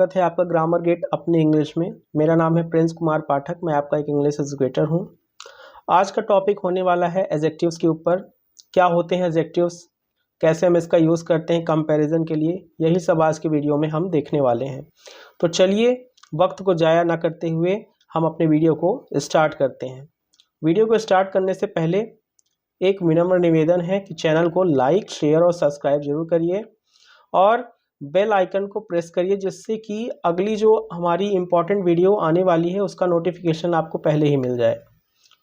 स्वागत है आपका ग्रामर गेट अपने इंग्लिश में। मेरा नाम है प्रिंस कुमार पाठक, मैं आपका एक इंग्लिश एजुकेटर हूं। आज का टॉपिक होने वाला है एडजेक्टिव्स के ऊपर। क्या होते हैं एडजेक्टिव्स, कैसे हम इसका यूज़ करते हैं कंपैरिजन के लिए, यही सब आज के वीडियो में हम देखने वाले हैं। तो चलिए वक्त को ज़ाया ना करते हुए हम अपने वीडियो को स्टार्ट करते हैं। वीडियो को स्टार्ट करने से पहले एक विनम्र निवेदन है कि चैनल को लाइक, शेयर और सब्सक्राइब जरूर करिए और बेल आइकन को प्रेस करिए, जिससे कि अगली जो हमारी इम्पोर्टेंट वीडियो आने वाली है उसका नोटिफिकेशन आपको पहले ही मिल जाए।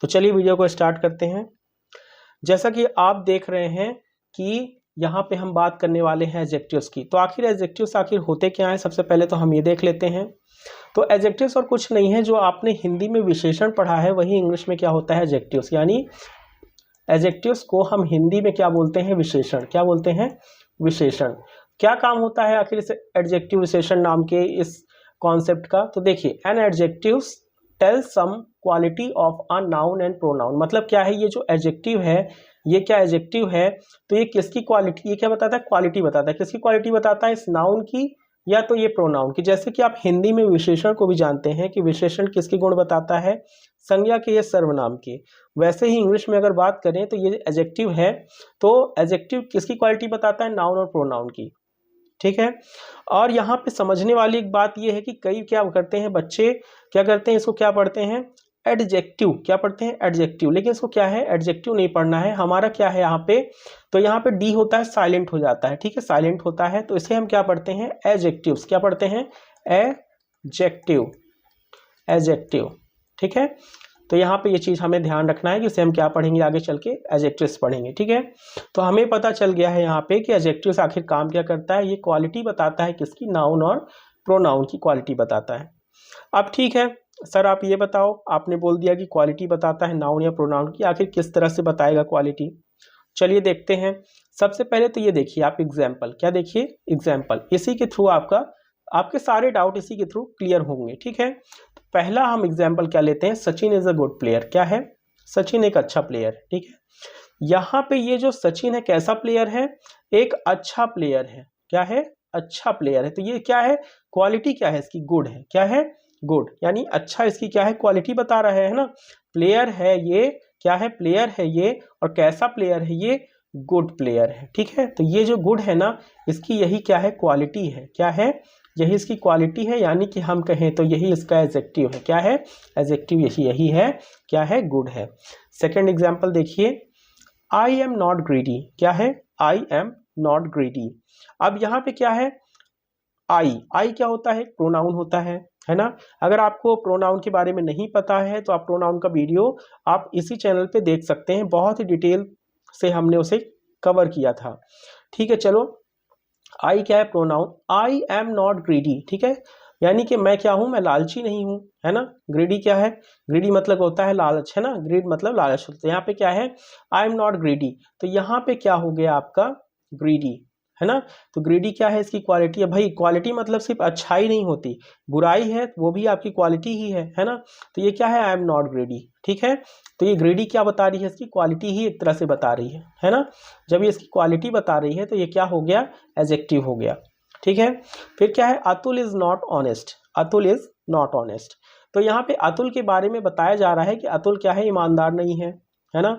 तो चलिए वीडियो को स्टार्ट करते हैं। जैसा कि आप देख रहे हैं कि यहाँ पे हम बात करने वाले हैं एडजेक्टिव्स की। तो आखिर एडजेक्टिव्स आखिर होते क्या हैं, सबसे पहले तो हम ये देख लेते हैं। तो एडजेक्टिव्स और कुछ नहीं है, जो आपने हिंदी में विशेषण पढ़ा है वही इंग्लिश में क्या होता है एडजेक्टिव्स। यानी एडजेक्टिव्स को हम हिंदी में क्या बोलते हैं, विशेषण। क्या बोलते हैं, विशेषण। क्या काम होता है आखिर इस एडजेक्टिव विशेषण नाम के इस कॉन्सेप्ट का। तो देखिए, an adjectives tell some quality of a noun and pronoun. मतलब क्या है, ये जो एडजेक्टिव है, ये क्या एडजेक्टिव है, तो ये किसकी क्वालिटी, ये क्या बताता है, क्वालिटी बताता है। किसकी क्वालिटी बताता है, इस नाउन की या तो ये प्रोनाउन की। जैसे कि आप हिंदी में विशेषण को भी जानते हैं कि विशेषण किसके गुण बताता है, संज्ञा के या सर्वनाम के। वैसे ही इंग्लिश में अगर बात करें तो ये एडजेक्टिव है, तो एडजेक्टिव किसकी क्वालिटी बताता है, नाउन और प्रोनाउन की। ठीक है। और यहाँ पे समझने वाली एक बात यह है कि कई क्या करते हैं बच्चे, क्या करते हैं, इसको क्या पढ़ते हैं, एडजेक्टिव। क्या पढ़ते हैं, एडजेक्टिव। लेकिन इसको क्या है, एडजेक्टिव नहीं पढ़ना है। हमारा क्या है यहाँ पे, तो यहाँ पे डी होता है, साइलेंट हो जाता है। ठीक है, साइलेंट होता है, तो इसे हम क्या पढ़ते हैं, एडजेक्टिव्स। क्या पढ़ते हैं, एडजेक्टिव, एडजेक्टिव। ठीक है। तो यहाँ पे ये चीज़ हमें ध्यान रखना है कि इसे हम क्या पढ़ेंगे, आगे चल के एडजेक्टिव्स पढ़ेंगे। ठीक है। तो हमें पता चल गया है यहाँ पे कि एडजेक्टिव्स आखिर काम क्या करता है, ये क्वालिटी बताता है किसकी, नाउन और प्रोनाउन की क्वालिटी बताता है। अब ठीक है सर, आप ये बताओ, आपने बोल दिया कि क्वालिटी बताता है नाउन या प्रोनाउन की, आखिर किस तरह से बताएगा क्वालिटी। चलिए देखते हैं। सबसे पहले तो ये देखिए आप एग्जाम्पल, क्या देखिए, एग्जाम्पल। इसी के थ्रू आपके सारे डाउट इसी के थ्रू क्लियर होंगे। ठीक है। तो पहला हम एग्जाम्पल क्या लेते हैं, Sachin is a good player. क्या है, सचिन एक अच्छा प्लेयर है। ठीक है। यहाँ पे ये जो सचिन है कैसा प्लेयर है, एक अच्छा प्लेयर है। क्या है, अच्छा प्लेयर है। तो ये क्या है, क्वालिटी क्या है इसकी, गुड है। क्या है, गुड। यानी अच्छा इसकी क्या है, क्वालिटी बता रहा है ना। प्लेयर है ये, क्या है, प्लेयर है ये, और कैसा प्लेयर है ये, गुड प्लेयर है। ठीक है। तो ये जो गुड है ना, इसकी यही क्या है, क्वालिटी है। क्या है, यही इसकी क्वालिटी है। यानी कि हम कहें तो यही इसका एडजेक्टिव है। क्या है, एडजेक्टिव यही है, क्या है, गुड है। सेकंड एग्जांपल देखिए, आई एम नॉट ग्रीडी। क्या है, आई एम नॉट ग्रीडी। अब यहाँ पे क्या है, आई क्या होता है, प्रोनाउन होता है ना। अगर आपको प्रोनाउन के बारे में नहीं पता है तो आप प्रोनाउन का वीडियो आप इसी चैनल पे देख सकते हैं, बहुत ही डिटेल से हमने उसे कवर किया था। ठीक है। चलो, आई क्या है, pronoun. I am not greedy. ठीक है। यानी कि मैं क्या हूं, मैं लालची नहीं हूं, है ना। ग्रीडी क्या है, ग्रीडी मतलब होता है लालच, है ना। ग्रीड मतलब लालच होता है। यहाँ पे क्या है, आई एम नॉट ग्रीडी। तो यहाँ पे क्या हो गया आपका, ग्रीडी, है ना। तो ग्रीडी क्या है, इसकी क्वालिटी है। भाई क्वालिटी मतलब सिर्फ अच्छाई नहीं होती, बुराई है वो भी आपकी क्वालिटी ही है ना। तो ये क्या है, आई एम नॉट ग्रीडी। ठीक है। तो ये ग्रीडी क्या बता रही है, इसकी क्वालिटी ही एक तरह से बता रही है ना। जब ये इसकी क्वालिटी बता रही है तो ये क्या हो गया, एडजेक्टिव हो गया। ठीक है। फिर क्या है, Atul is not honest. Atul is not honest. तो यहाँ पे अतुल के बारे में बताया जा रहा है कि अतुल क्या है, ईमानदार नहीं है ना।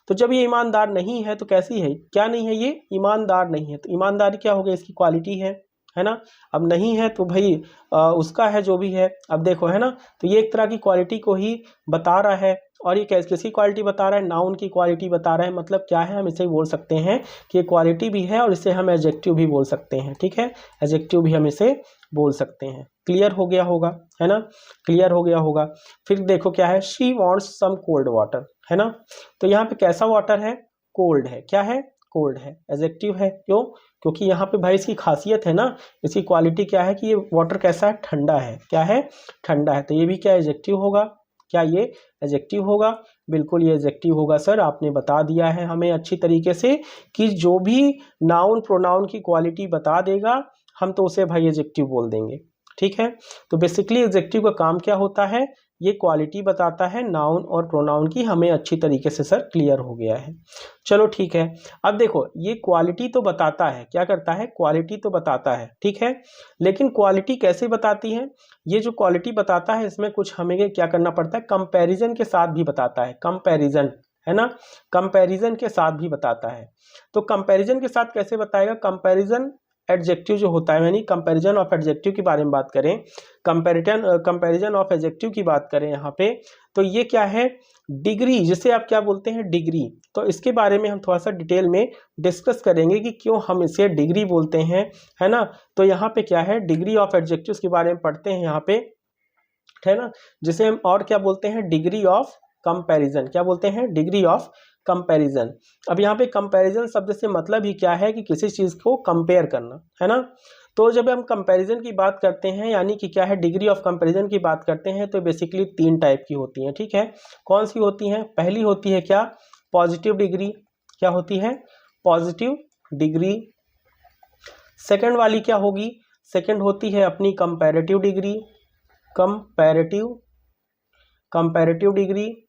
तो जब ये ईमानदार नहीं है तो कैसी है, क्या नहीं है, ये ईमानदार नहीं है। तो ईमानदारी क्या हो गया, इसकी क्वालिटी है ना। अब नहीं है तो भाई उसका है जो भी है। अब देखो, है ना। तो ये एक तरह की क्वालिटी को ही बता रहा है। और ये किसकी क्वालिटी बता रहा है, नाउन की क्वालिटी बता रहा है। मतलब क्या है, हम इसे बोल सकते हैं कि ये क्वालिटी भी है और इसे हम एडजेक्टिव भी बोल सकते हैं। ठीक है, एडजेक्टिव भी हम इसे बोल सकते हैं। क्लियर हो गया होगा, है ना, क्लियर हो गया होगा। फिर देखो क्या है, she wants some cold water, है ना। तो यहाँ पे कैसा वाटर है, कोल्ड है। क्या है, कोल्ड है, एडजेक्टिव है। क्यों, क्योंकि यहाँ पे भाई इसकी खासियत है ना, इसकी क्वालिटी क्या है कि ये वाटर कैसा है, ठंडा है। क्या है, ठंडा है। तो ये भी क्या एडजेक्टिव होगा, क्या ये एडजेक्टिव होगा, बिल्कुल ये एडजेक्टिव होगा। सर आपने बता दिया है हमें अच्छी तरीके से कि जो भी नाउन प्रोनाउन की क्वालिटी बता देगा हम तो उसे भाई एडजेक्टिव बोल देंगे। ठीक है। तो बेसिकली एडजेक्टिव का काम क्या होता है, ये क्वालिटी बताता है नाउन और प्रोनाउन की। हमें अच्छी तरीके से सर क्लियर हो गया है। चलो ठीक है, अब देखो ये क्वालिटी तो बताता है, क्या करता है, क्वालिटी तो बताता है, ठीक है, लेकिन क्वालिटी कैसे बताती है, ये जो क्वालिटी बताता है इसमें कुछ हमें क्या करना पड़ता है, कंपैरिजन के साथ भी बताता है, कंपैरिजन, है ना, कंपैरिजन के साथ भी बताता है। तो कंपैरिजन के साथ कैसे बताएगा, कंपैरिजन एडजेक्टिव जो होता है, यानी कंपैरिजन ऑफ एडजेक्टिव की बारे में बात करें, कंपैरिजन ऑफ एडजेक्टिव की बात करें यहाँ पे, तो ये क्या है, डिग्री, जिसे आप क्या बोलते हैं, डिग्री। तो इसके बारे में हम थोड़ा सा डिटेल में डिस्कस करेंगे कि क्यों हम इसे डिग्री बोलते हैं, है ना। तो यहाँ पे क्या है, डिग्री ऑफ एडजेक्टिव्स के बारे में पढ़ते हैं यहाँ पे, है ना, जिसे हम और क्या बोलते हैं, डिग्री ऑफ कंपैरिजन, क्या बोलते हैं, डिग्री ऑफ कंपैरिजन। अब यहाँ पे कंपैरिजन शब्द से मतलब ही क्या है कि किसी चीज को कंपेयर करना, है ना। तो जब हम कंपैरिजन की बात करते हैं, यानी कि क्या है, डिग्री ऑफ कंपैरिजन की बात करते हैं, तो बेसिकली 3 टाइप की होती हैं, ठीक है। कौन सी होती हैं, पहली होती है क्या, पॉजिटिव डिग्री, क्या होती है, पॉजिटिव डिग्री। सेकंड वाली क्या होगी, सेकंड होती है अपनी कंपैरेटिव डिग्री, कंपैरेटिव डिग्री।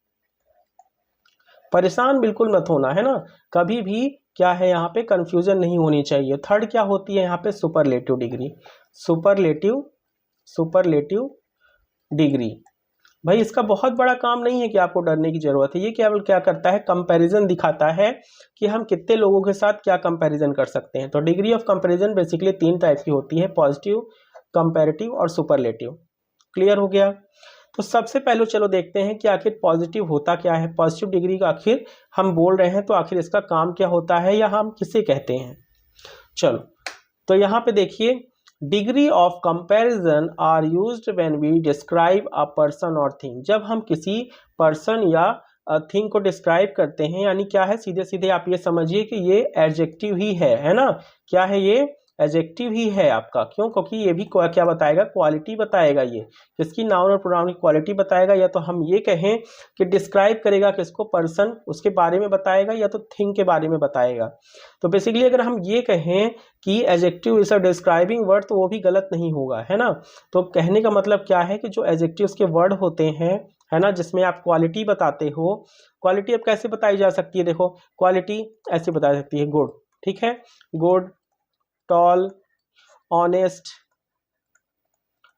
परेशान बिल्कुल मत होना, है ना, कभी भी क्या है यहाँ पे कंफ्यूजन नहीं होनी चाहिए। थर्ड क्या होती है यहाँ पे, सुपरलेटिव डिग्री, सुपरलेटिव डिग्री। भाई इसका बहुत बड़ा काम नहीं है कि आपको डरने की जरूरत है, ये केवल क्या करता है, कंपैरिजन दिखाता है कि हम कितने लोगों के साथ क्या कंपैरिजन कर सकते हैं। तो degree of comparison basically 3 type की होती है, पॉजिटिव, कंपैरेटिव और सुपरलेटिव। क्लियर हो गया। तो सबसे पहले चलो देखते हैं कि आखिर पॉजिटिव होता क्या है, पॉजिटिव डिग्री का आखिर हम बोल रहे हैं तो आखिर इसका काम क्या होता है या हम किसे कहते हैं। चलो तो यहाँ पे देखिए, degree of comparison are used when we describe a person or thing. जब हम किसी पर्सन या थिंग को डिस्क्राइब करते हैं, यानी क्या है, सीधे सीधे आप ये समझिए कि ये एडजेक्टिव ही है ना, क्या है, ये एडजेक्टिव ही है आपका। क्यों, क्योंकि ये भी क्या बताएगा, क्वालिटी बताएगा, ये किसकी, नाउन और प्रोनाउन की क्वालिटी बताएगा। या तो हम ये कहें कि डिस्क्राइब करेगा किसको, पर्सन, उसके बारे में बताएगा, या तो थिंग के बारे में बताएगा। तो बेसिकली अगर हम ये कहें कि adjective is a describing word, तो वो भी गलत नहीं होगा, है ना। तो कहने का मतलब क्या है कि जो एडजेक्टिव्स के वर्ड होते हैं, है ना, जिसमें आप क्वालिटी बताते हो, क्वालिटी अब कैसे बताई जा सकती है, देखो क्वालिटी ऐसे बताई सकती है, गुड, ठीक है, गुड, टॉल, ऑनेस्ट,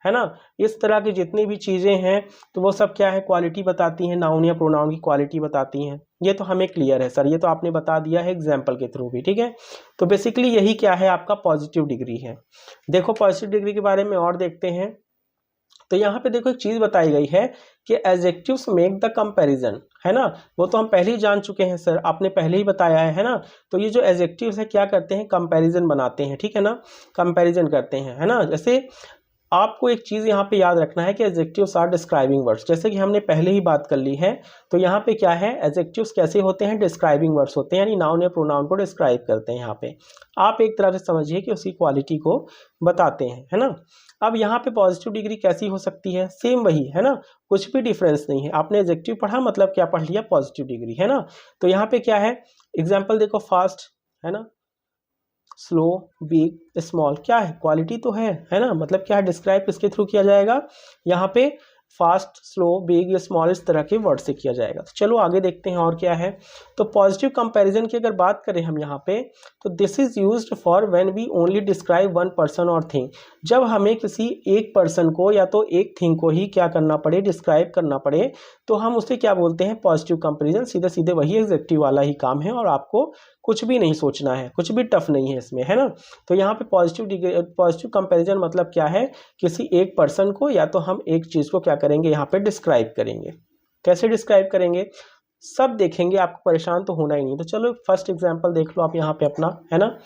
है ना, इस तरह की जितनी भी चीजें हैं तो वो सब क्या है, क्वालिटी बताती हैं, नाउन या प्रोनाउन की क्वालिटी बताती हैं। ये तो हमें क्लियर है सर, ये तो आपने बता दिया है एग्जाम्पल के थ्रू भी, ठीक है। तो बेसिकली यही क्या है, आपका पॉजिटिव डिग्री है। देखो पॉजिटिव डिग्री के बारे में और देखते हैं। तो यहाँ पे देखो एक चीज बताई गई है कि एडजेक्टिव्स मेक द कंपैरिजन, है ना, वो तो हम पहले ही जान चुके हैं सर, आपने पहले ही बताया है ना। तो ये जो एडजेक्टिव्स है क्या करते हैं, कंपैरिजन बनाते हैं, ठीक है ना, कंपैरिजन करते हैं, है ना। जैसे आपको एक चीज यहाँ पे याद रखना है कि एडजेक्टिव्स आर डिस्क्राइबिंग वर्ड्स, जैसे कि हमने पहले ही बात कर ली है। तो यहाँ पे क्या है, एडजेक्टिव्स कैसे होते हैं, डिस्क्राइबिंग वर्ड्स होते हैं, यानी नाउन या प्रोनाउन को डिस्क्राइब करते हैं। यहाँ पे आप एक तरह से समझिए कि उसकी क्वालिटी को बताते हैं, है ना। अब यहाँ पे पॉजिटिव डिग्री कैसी हो सकती है, सेम वही, है ना, कुछ भी डिफरेंस नहीं है। आपने एडजेक्टिव पढ़ा मतलब क्या पढ़ लिया, पॉजिटिव डिग्री, है ना। तो यहाँ पे क्या है, एग्जाम्पल देखो, फास्ट, है ना, स्लो, बिग, स्मॉल, क्या है, क्वालिटी तो है ना, मतलब क्या है, डिस्क्राइब किसके थ्रू किया जाएगा, यहाँ पे फास्ट, स्लो, बिग या स्मॉल, इस तरह के वर्ड से किया जाएगा। तो चलो आगे देखते हैं और क्या है। तो पॉजिटिव कंपैरिजन की अगर बात करें हम यहाँ पे, तो this is used for when we only describe one person or thing. जब हमें किसी एक पर्सन को या तो एक थिंग को ही क्या करना पड़े, डिस्क्राइब करना पड़े, तो हम उसे क्या बोलते हैं, पॉजिटिव कंपैरिजन। सीधे सीधे वही एग्जेक्टिव वाला ही काम है और आपको कुछ भी नहीं सोचना है, कुछ भी टफ नहीं है इसमें, है ना। तो यहाँ पे पॉजिटिव कंपैरिजन मतलब क्या है, किसी एक पर्सन को या तो हम एक चीज को क्या करेंगे, यहाँ पे डिस्क्राइब करेंगे। कैसे डिस्क्राइब करेंगे, सब देखेंगे, आपको परेशान तो होना ही नहीं। तो चलो फर्स्ट एग्जांपल देख लो आप यहाँ पे अपना, है ना।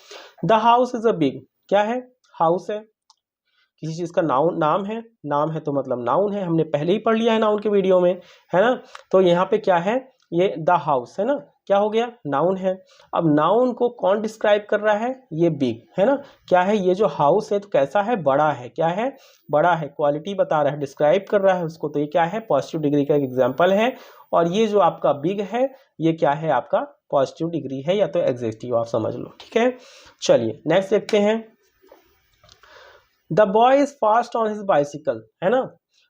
The house is a big, क्या है, हाउस है, किसी चीज का नाम है, नाम है तो मतलब नाउन है, हमने पहले ही पढ़ लिया है नाउन के वीडियो में, है ना। तो यहाँ पे क्या है, ये द हाउस है ना, क्या हो गया, नाउन है। अब नाउन को कौन डिस्क्राइब कर रहा है, ये बिग, है ना। क्या है, ये जो हाउस है तो कैसा है, बड़ा है, क्या है, बड़ा है, क्वालिटी बता रहा है, डिस्क्राइब कर रहा है उसको। तो ये क्या है, पॉजिटिव डिग्री का एक एग्जाम्पल है। और ये जो आपका बिग है, ये क्या है, आपका पॉजिटिव डिग्री है या तो एडजेक्टिव, आप समझ लो, ठीक है। चलिए नेक्स्ट देखते हैं। The boy is fast on his bicycle, है ना।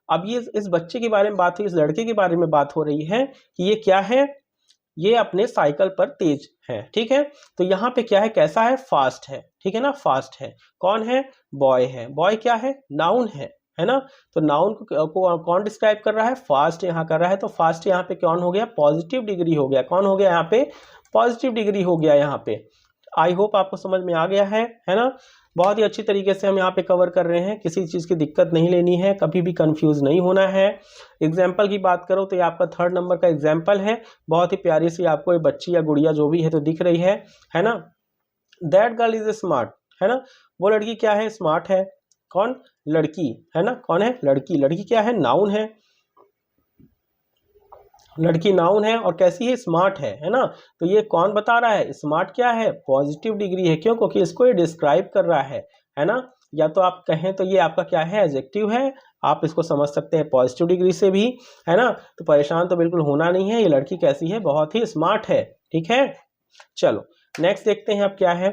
अब ये इस बच्चे के बारे में बात हुई, इस लड़के के बारे में बात हो रही है कि ये क्या है, ये अपने साइकिल पर तेज है, ठीक है। तो यहाँ पे क्या है, कैसा है, फास्ट है, ठीक है ना, फास्ट है। कौन है, बॉय है। बॉय क्या है, नाउन है ना। तो नाउन को कौन डिस्क्राइब कर रहा है, फास्ट यहाँ कर रहा है। तो फास्ट यहाँ पे कौन हो गया, पॉजिटिव डिग्री हो गया। कौन हो गया यहाँ पे, पॉजिटिव डिग्री हो गया यहाँ पे। आई होप आपको समझ में आ गया है ना। बहुत ही अच्छी तरीके से हम यहाँ पे कवर कर रहे हैं, किसी चीज़ की दिक्कत नहीं लेनी है, कभी भी कंफ्यूज नहीं होना है। एग्जाम्पल की बात करो तो ये आपका 3rd नंबर का एग्जाम्पल है। बहुत ही प्यारी सी आपको ये बच्ची या गुड़िया जो भी है तो दिख रही है ना। दैट गर्ल इज स्मार्ट, है ना। वो लड़की क्या है, स्मार्ट है। कौन, लड़की, है ना। कौन है, लड़की। लड़की क्या है, नाउन है। लड़की नाउन है और कैसी है, स्मार्ट है ना। तो ये कौन बता रहा है, स्मार्ट क्या है, पॉजिटिव डिग्री है। क्यों, क्योंकि इसको ये डिस्क्राइब कर रहा है ना। या तो आप कहें तो ये आपका क्या है, एडजेक्टिव है। आप इसको समझ सकते हैं पॉजिटिव डिग्री से भी, है ना। तो परेशान तो बिल्कुल होना नहीं है। ये लड़की कैसी है, बहुत ही स्मार्ट है, ठीक है। चलो नेक्स्ट देखते हैं अब क्या है।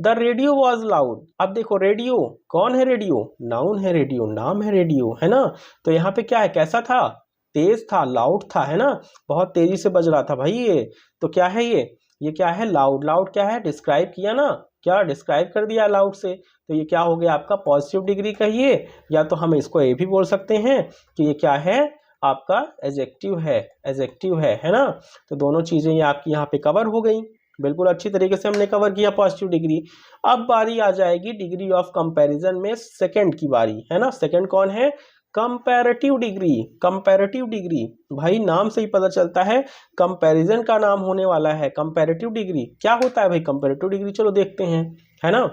The radio was loud. अब देखो रेडियो, कौन है, रेडियो नाउन है, रेडियो नाम है, रेडियो, है ना। तो यहाँ पे क्या है, कैसा था, तेज था, लाउड था, है ना। बहुत तेजी से बज रहा था भाई ये। तो क्या है ये क्या है, लाउड। लाउड क्या है, डिस्क्राइब किया ना, क्या डिस्क्राइब कर दिया लाउड से। तो ये क्या हो गया आपका, पॉजिटिव डिग्री कहिए, या तो हम इसको ये भी बोल सकते हैं कि ये क्या है, आपका एडजेक्टिव है ना। तो दोनों चीजें ये आपकी यहाँ पे कवर हो गई। बिल्कुल अच्छी तरीके से हमने कवर किया पॉजिटिव डिग्री। अब बारी आ जाएगी डिग्री ऑफ कंपैरिजन में सेकंड की बारी, है ना। सेकंड कौन है, कंपैरेटिव डिग्री। कंपैरेटिव डिग्री भाई नाम से ही पता चलता है कंपैरिजन का नाम होने वाला है। कंपैरेटिव डिग्री क्या होता है भाई, कंपैरेटिव डिग्री चलो देखते हैं, है ना।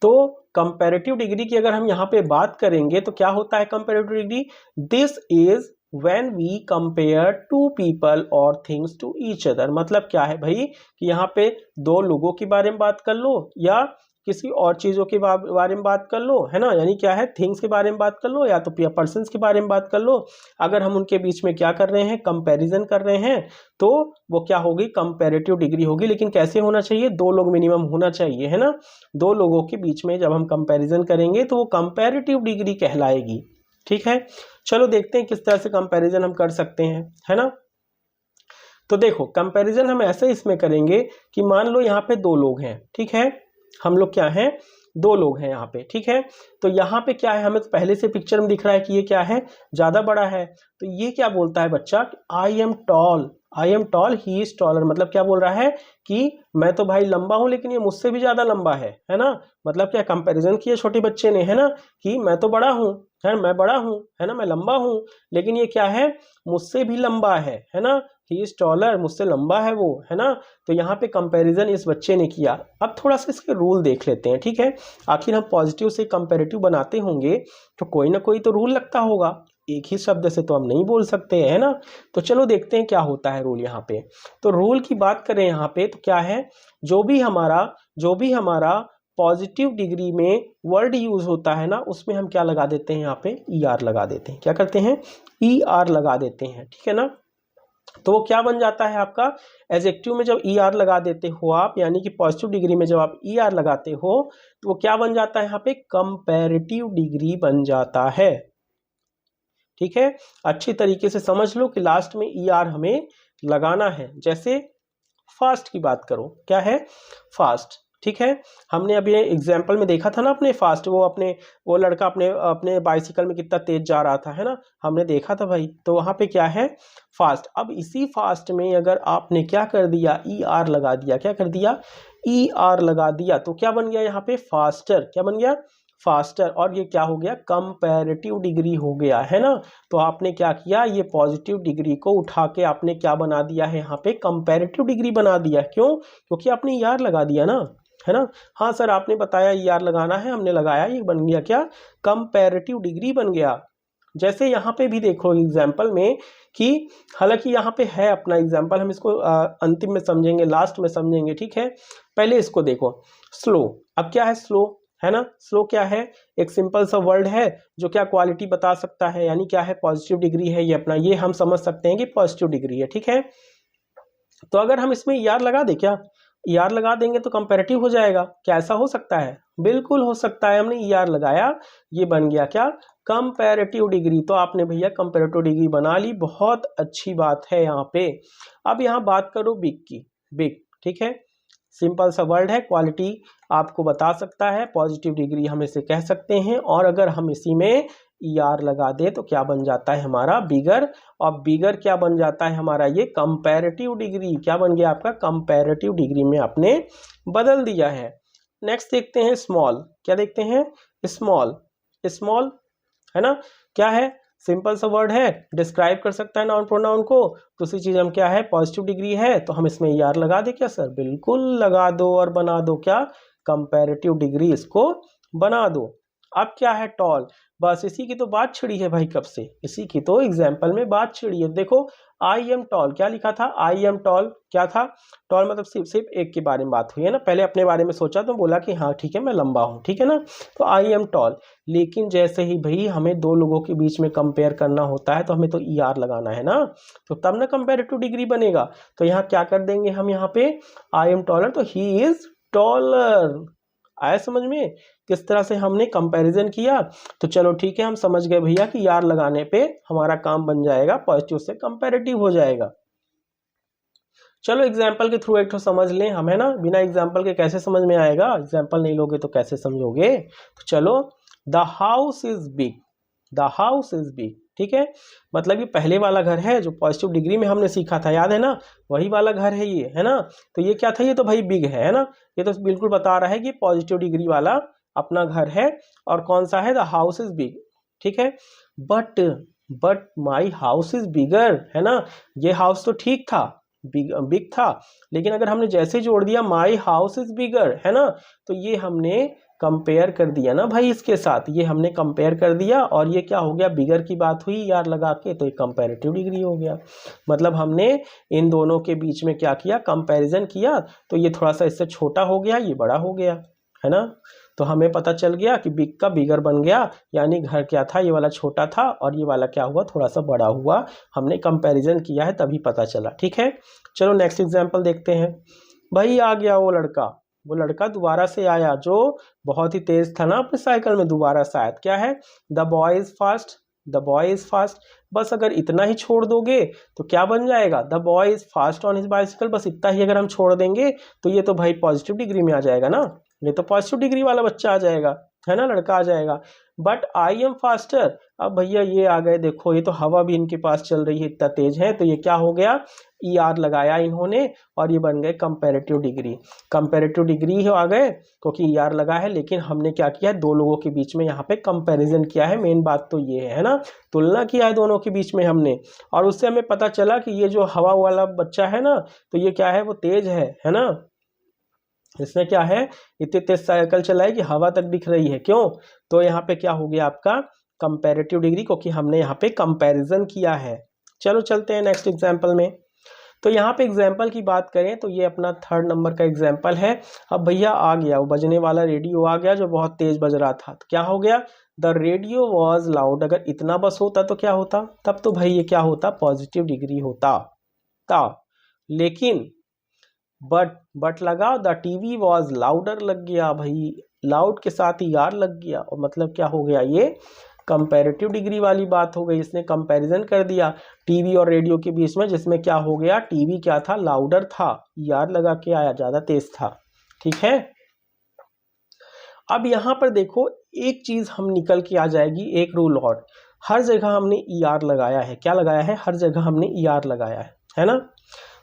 तो कंपैरेटिव डिग्री की अगर हम यहाँ पे बात करेंगे तो क्या होता है comparative degree, this is when we compare two people or things to each other। मतलब क्या है भाई कि यहाँ पे दो लोगों के बारे में बात कर लो या किसी और चीजों के बारे में बात कर लो, है ना। यानी क्या है, थिंग्स के बारे में बात कर लो या तो पर्सन्स के बारे में बात कर लो। अगर हम उनके बीच में क्या कर रहे हैं, कंपैरिजन कर रहे हैं, तो वो क्या होगी, कंपैरेटिव डिग्री होगी। लेकिन कैसे होना चाहिए, दो लोग मिनिमम होना चाहिए, है ना। दो लोगों के बीच में जब हम कंपैरिजन करेंगे तो वो कंपैरेटिव डिग्री कहलाएगी, ठीक है। चलो देखते हैं किस तरह से कंपैरिजन हम कर सकते हैं, है ना। तो देखो कंपैरिजन हम ऐसे इसमें करेंगे कि मान लो यहाँ पे दो लोग हैं, ठीक है। हम लोग क्या हैं, दो लोग हैं यहाँ पे, ठीक है। तो यहाँ पे क्या है, हमें तो पहले से पिक्चर में दिख रहा है कि ये क्या है, ज्यादा बड़ा है। तो ये क्या बोलता है बच्चा, I am tall, he is taller. मतलब क्या बोल रहा है कि मैं तो भाई लंबा हूं लेकिन ये मुझसे भी ज्यादा लंबा है ना। मतलब क्या कंपैरिजन किया छोटे बच्चे ने, है ना, कि मैं तो बड़ा हूं, है मैं बड़ा हूं, है ना, मैं लंबा हूं, लेकिन ये क्या है, मुझसे भी लंबा है ना। ही इज टॉलर, मुझसे लंबा है वो, है ना। तो यहाँ पे कंपैरिजन इस बच्चे ने किया। अब थोड़ा सा इसके रूल देख लेते हैं, ठीक है। आखिर हम पॉजिटिव से कंपैरेटिव बनाते होंगे तो कोई ना कोई तो रूल लगता होगा, एक ही शब्द से तो हम नहीं बोल सकते, है ना। तो चलो देखते हैं क्या होता है रूल यहाँ पे। तो रूल की बात करें यहाँ पे तो क्या है, जो भी हमारा पॉजिटिव डिग्री में वर्ड यूज होता है ना, उसमें हम क्या लगा देते हैं, यहाँ पे ER लगा देते हैं। क्या करते हैं, ER लगा देते हैं, ठीक है ना। तो वो क्या बन जाता है आपका, एडजेक्टिव में जब ER लगा देते हो आप, यानी कि पॉजिटिव डिग्री में जब आप ER लगाते हो तो वो क्या बन जाता है, यहाँ पे कंपैरेटिव डिग्री बन जाता है, ठीक है। अच्छी तरीके से समझ लो कि लास्ट में ER हमें लगाना है। जैसे फास्ट की बात करो, क्या है, फास्ट, ठीक है। हमने अभी एग्जाम्पल में देखा था ना अपने फास्ट, वो लड़का अपने बाइसिकल में कितना तेज जा रहा था, है ना, हमने देखा था भाई। तो वहां पे क्या है, फास्ट। अब इसी फास्ट में अगर आपने क्या कर दिया, ER लगा दिया, क्या कर दिया, ER लगा दिया, तो क्या बन गया यहाँ पे, फास्टर। क्या बन गया, फास्टर। और ये क्या हो गया, कंपैरेटिव डिग्री हो गया, है ना। तो आपने क्या किया, ये पॉजिटिव डिग्री को उठा के आपने क्या बना दिया है, यहाँ पे कंपैरेटिव डिग्री बना दिया। क्यों, क्योंकि आपने ER लगा दिया ना, है ना। हाँ सर आपने बताया ER लगाना है, हमने लगाया, ये बन गया क्या, कंपैरेटिव डिग्री बन गया। जैसे यहाँ पे भी देखो एग्जाम्पल में कि हालांकि यहाँ पे है अपना एग्जाम्पल, हम इसको अंतिम में समझेंगे, लास्ट में समझेंगे, ठीक है। पहले इसको देखो, स्लो। अब क्या है, स्लो, है ना। स्लो क्या है, एक सिंपल सा वर्ड है जो क्या क्वालिटी बता सकता है, यानी क्या है, पॉजिटिव डिग्री है ये अपना, ये हम समझ सकते हैं कि पॉजिटिव डिग्री है, ठीक है। तो अगर हम इसमें ER लगा दे, क्या ER लगा देंगे तो कंपैरेटिव हो जाएगा, क्या ऐसा हो सकता है, बिल्कुल हो सकता है। हमने ER लगाया, ये बन गया क्या, कंपैरेटिव डिग्री, तो आपने भैया कंपैरेटिव डिग्री बना ली, बहुत अच्छी बात है यहाँ पे। अब यहाँ बात करो बिग की, बिग, ठीक है, सिंपल सा वर्ड है, क्वालिटी आपको बता सकता है, पॉजिटिव डिग्री हम इसे कह सकते हैं। और अगर हम इसी में ER लगा दे तो क्या बन जाता है हमारा बिगर, और बिगर क्या बन जाता है हमारा ये कंपैरेटिव डिग्री, क्या बन गया आपका कंपैरेटिव डिग्री में आपने बदल दिया है। नेक्स्ट देखते हैं स्मॉल, क्या देखते हैं स्मॉल, स्मॉल है ना, क्या है, सिंपल सा वर्ड है, डिस्क्राइब कर सकता है नाउन प्रोनाउन को, दूसरी चीज हम क्या है पॉजिटिव डिग्री है, तो हम इसमें ER लगा दे क्या सर, बिल्कुल लगा दो और बना दो क्या कंपैरेटिव डिग्री, इसको बना दो। अब क्या है टॉल, बस इसी की तो बात छिड़ी है भाई, कब से इसी की तो एग्जाम्पल में बात छिड़ी है। देखो आई एम टॉल, क्या लिखा था आई एम टॉल, क्या था टॉल, मतलब सिर्फ एक के बारे में बात हुई है ना, पहले अपने बारे में सोचा तो बोला कि हाँ ठीक है मैं लंबा हूँ, ठीक है ना, तो आई एम टॉल। लेकिन जैसे ही भाई हमें दो लोगों के बीच में कंपेयर करना होता है तो हमें तो ER लगाना है ना, तो तब ना कंपेरेटिव डिग्री बनेगा। तो यहाँ क्या कर देंगे हम, यहाँ पे आई एम टॉलर, तो ही इज टॉलर, आया समझ में किस तरह से हमने कंपैरिजन किया। तो चलो ठीक है, हम समझ गए भैया कि ER लगाने पे हमारा काम बन जाएगा, पॉजिटिव से कंपैरेटिव हो जाएगा। चलो एग्जाम्पल के थ्रू एक तो समझ लें हम, है ना, बिना एग्जाम्पल के कैसे समझ में आएगा, एग्जाम्पल नहीं लोगे तो कैसे समझोगे। तो चलो the house is big, the house is big, ठीक है, मतलब ये पहले वाला घर है जो पॉजिटिव डिग्री में हमने सीखा था, याद है ना, वही वाला घर है ये, है ना, तो ये क्या था, ये तो भाई बिग है ना, ये तो बिल्कुल बता रहा है कि पॉजिटिव डिग्री वाला अपना घर है, और कौन सा है, द हाउस इज बिग, ठीक है। But but my house is bigger, है ना, ये हाउस तो ठीक था, बिग था, लेकिन अगर हमने जैसे जोड़ दिया माई हाउस इज बिगर, है ना, तो ये हमने कंपेयर कर दिया ना भाई इसके साथ, ये हमने कंपेयर कर दिया, और ये क्या हो गया, बिगर की बात हुई ER लगा के, तो ये कंपैरेटिव डिग्री हो गया। मतलब हमने इन दोनों के बीच में क्या किया, कंपैरिजन किया, तो ये थोड़ा सा इससे छोटा हो गया, ये बड़ा हो गया, है ना, तो हमें पता चल गया कि बिग का बिगर बन गया, यानी घर क्या था, ये वाला छोटा था और ये वाला क्या हुआ, थोड़ा सा बड़ा हुआ, हमने कंपैरिजन किया है तभी पता चला, ठीक है। चलो नेक्स्ट एग्जांपल देखते हैं। भाई आ गया वो लड़का दोबारा से आया जो बहुत ही तेज था ना अपने साइकिल में, दोबारा शायद, क्या है, the boy is fast, the boy is fast, बस अगर इतना ही छोड़ दोगे तो क्या बन जाएगा, the boy is fast on his bicycle, बस इतना ही अगर हम छोड़ देंगे तो ये तो भाई पॉजिटिव डिग्री में आ जाएगा ना, ये तो पॉजिटिव डिग्री वाला बच्चा आ जाएगा, है ना, लड़का आ जाएगा। बट आई एम फास्टर, अब भैया ये आ गए, देखो ये तो हवा भी इनके पास चल रही है, इतना तेज है, तो ये क्या हो गया, ER लगाया इन्होंने और ये बन गए कंपैरेटिव डिग्री, कंपैरेटिव डिग्री आ गए क्योंकि ER लगा है, लेकिन हमने क्या किया है, दो लोगों के बीच में यहाँ पे कंपैरिजन किया है, मेन बात तो ये है ना, तुलना किया है दोनों के बीच में हमने, और उससे हमें पता चला कि ये जो हवा वाला बच्चा है ना, तो ये क्या है, वो तेज है ना, इसमें क्या है, इतनी तेज साइकिल चलाई कि हवा तक दिख रही है, क्यों, तो यहाँ पे क्या हो गया आपका कंपैरेटिव डिग्री, क्योंकि हमने यहाँ पे कंपैरिजन किया है। चलो चलते हैं नेक्स्ट एग्जांपल में। तो यहाँ पे एग्जाम्पल की बात करें तो ये अपना 3rd नंबर का एग्जाम्पल है। अब भैया आ गया वो बजने वाला रेडियो आ गया जो बहुत तेज बज रहा था, तो क्या हो गया, द रेडियो वॉज लाउड, अगर इतना बस होता तो क्या होता, तब तो भाई ये क्या होता, पॉजिटिव डिग्री होता था, लेकिन बट लगा, द टीवी वॉज लाउडर लग गया, भाई लाउड के साथ ER लग गया, और मतलब क्या हो गया, ये कंपैरेटिव डिग्री वाली बात हो गई, इसने कंपैरिजन कर दिया टीवी और रेडियो के बीच में, जिसमें क्या हो गया, टीवी क्या था, लाउडर था, ER लगा के आया, ज्यादा तेज था, ठीक है। अब यहाँ पर देखो एक चीज हम निकल के आ जाएगी, एक रूल और, हर जगह हमने ER लगाया है, क्या लगाया है, हर जगह हमने ER लगाया है ना,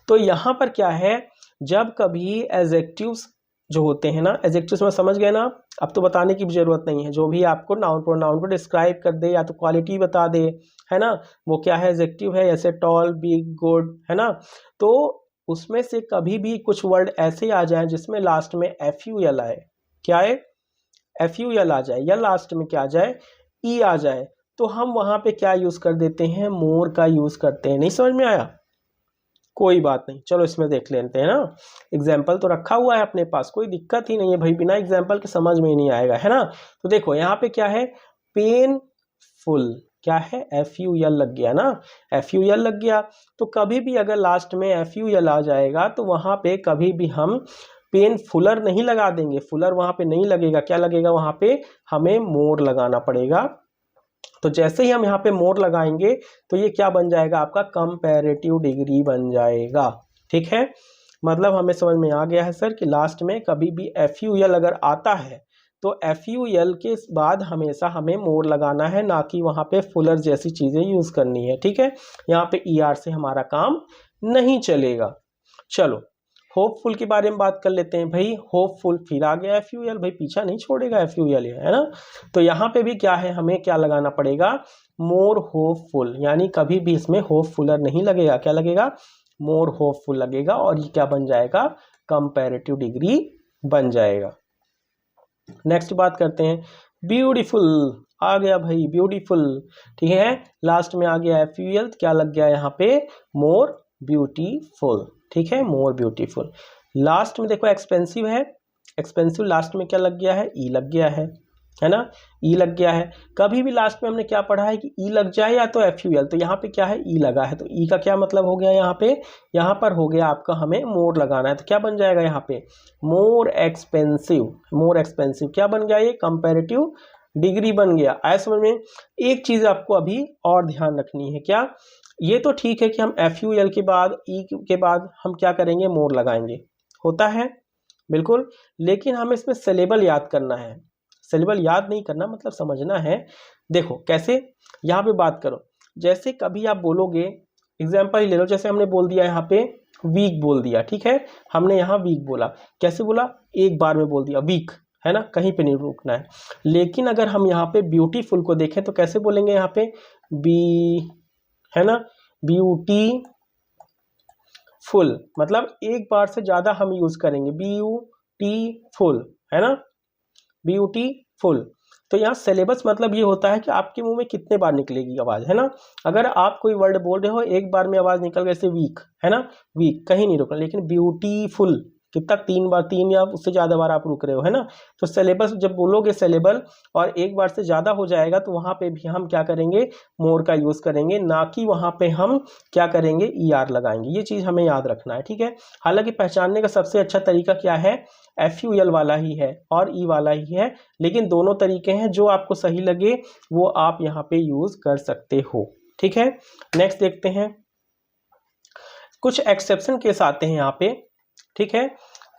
तो यहाँ पर क्या है, जब कभी एडजेक्टिव्स जो होते हैं ना, एडजेक्टिव्स में समझ गए ना, अब तो बताने की भी जरूरत नहीं है, जो भी आपको नाउन प्रोनाउन को डिस्क्राइब कर दे या तो क्वालिटी बता दे, है ना, वो क्या है, एडजेक्टिव है, जैसे टॉल, बिग, गुड, है ना, तो उसमें से कभी भी कुछ वर्ड ऐसे आ जाए जिसमें लास्ट में FUL आए, क्या है, FUL आ जाए, या लास्ट में क्या आ जाए, E आ जाए, तो हम वहां पे क्या यूज कर देते हैं, मोर का यूज करते हैं। नहीं समझ में आया, कोई बात नहीं, चलो इसमें देख लेते हैं ना, एग्जाम्पल तो रखा हुआ है अपने पास, कोई दिक्कत ही नहीं है भाई, बिना एग्जाम्पल के समझ में ही नहीं आएगा, है ना। तो देखो यहाँ पे क्या है, पेनफुल, क्या है, FUL लग गया ना, FUL लग गया, तो कभी भी अगर लास्ट में FUL आ जाएगा तो वहां पे कभी भी हम पेनफुलर नहीं लगा देंगे, फुलर वहां पे नहीं लगेगा, क्या लगेगा वहां पे, हमें मोर लगाना पड़ेगा, तो जैसे ही हम यहाँ पे मोर लगाएंगे तो ये क्या बन जाएगा, आपका कंपैरेटिव डिग्री बन जाएगा। ठीक है, मतलब हमें समझ में आ गया है सर कि लास्ट में कभी भी FUL अगर आता है तो FUL के बाद हमेशा हमें मोर लगाना है, ना कि वहाँ पे फुलर जैसी चीज़ें यूज़ करनी है। ठीक है, यहाँ पे ER से हमारा काम नहीं चलेगा। चलो होपफुल के बारे में बात कर लेते हैं। भाई होपफुल फिर आ गया FUL, भाई पीछा नहीं छोड़ेगा FUL, है ना। तो यहाँ पे भी क्या है, हमें क्या लगाना पड़ेगा, मोर होपफुल, यानी कभी भी इसमें होपफुलर नहीं लगेगा, क्या लगेगा, मोर होपफुल लगेगा, और ये क्या बन जाएगा, कंपैरेटिव डिग्री बन जाएगा। नेक्स्ट बात करते हैं, ब्यूटीफुल आ गया भाई, ब्यूटीफुल। ठीक है, लास्ट में आ गया FUL, क्या लग गया यहाँ पे, मोर ब्यूटीफुल। ठीक है, मोर ब्यूटीफुल। लास्ट में देखो एक्सपेंसिव है, एक्सपेंसिव लास्ट में क्या लग गया है, ई लग गया है ना, ई लग गया है। कभी भी लास्ट में हमने क्या पढ़ा है कि ई लग जाए या तो FUL, तो यहाँ पे क्या है, ई लगा है, तो ई का क्या मतलब हो गया, यहाँ पर हो गया आपका, हमें मोर लगाना है, तो क्या बन जाएगा यहाँ पे, मोर एक्सपेंसिव। मोर एक्सपेंसिव क्या बन गया, ये कंपैरेटिव डिग्री बन गया। आया समझ में। एक चीज आपको अभी और ध्यान रखनी है, क्या, ये तो ठीक है कि हम FUL के बाद ई के बाद हम क्या करेंगे, मोर लगाएंगे, होता है बिल्कुल, लेकिन हमें इसमें सिलेबल याद करना है। सिलेबल याद नहीं करना मतलब समझना है। देखो कैसे, यहाँ पे बात करो, जैसे कभी आप बोलोगे, एग्जाम्पल ले लो, जैसे हमने बोल दिया यहाँ पे वीक बोल दिया, ठीक है, हमने यहाँ वीक बोला, कैसे बोला, एक बार में बोल दिया वीक, है ना, कहीं पे नहीं रुकना है। लेकिन अगर हम यहाँ पे ब्यूटीफुल को देखें तो कैसे बोलेंगे, यहाँ पे बी, है ना, ब्यूटीफुल, मतलब एक बार से ज्यादा हम यूज करेंगे, ब्यूटीफुल, है ना, ब्यूटीफुल। तो यहाँ सिलेबस मतलब ये होता है कि आपके मुंह में कितने बार निकलेगी आवाज, है ना। अगर आप कोई वर्ड बोल रहे हो, एक बार में आवाज निकल गई, जैसे वीक, है ना, वीक कहीं नहीं रुकना, लेकिन ब्यूटीफुल कितना, 3 बार, 3 या उससे ज्यादा बार आप रुक रहे हो, है ना। तो सिलेबस जब बोलोगे सिलेबल और एक बार से ज्यादा हो जाएगा तो वहां पे भी हम क्या करेंगे, मोर का यूज करेंगे, ना कि वहां पे हम क्या करेंगे, ER लगाएंगे। ये चीज हमें याद रखना है, ठीक है। हालांकि पहचानने का सबसे अच्छा तरीका क्या है, FUL वाला ही है और ई वाला ही है, लेकिन दोनों तरीके हैं, जो आपको सही लगे वो आप यहाँ पे यूज कर सकते हो, ठीक है। नेक्स्ट देखते हैं, कुछ एक्सेप्शन केस आते हैं यहाँ पे, ठीक है,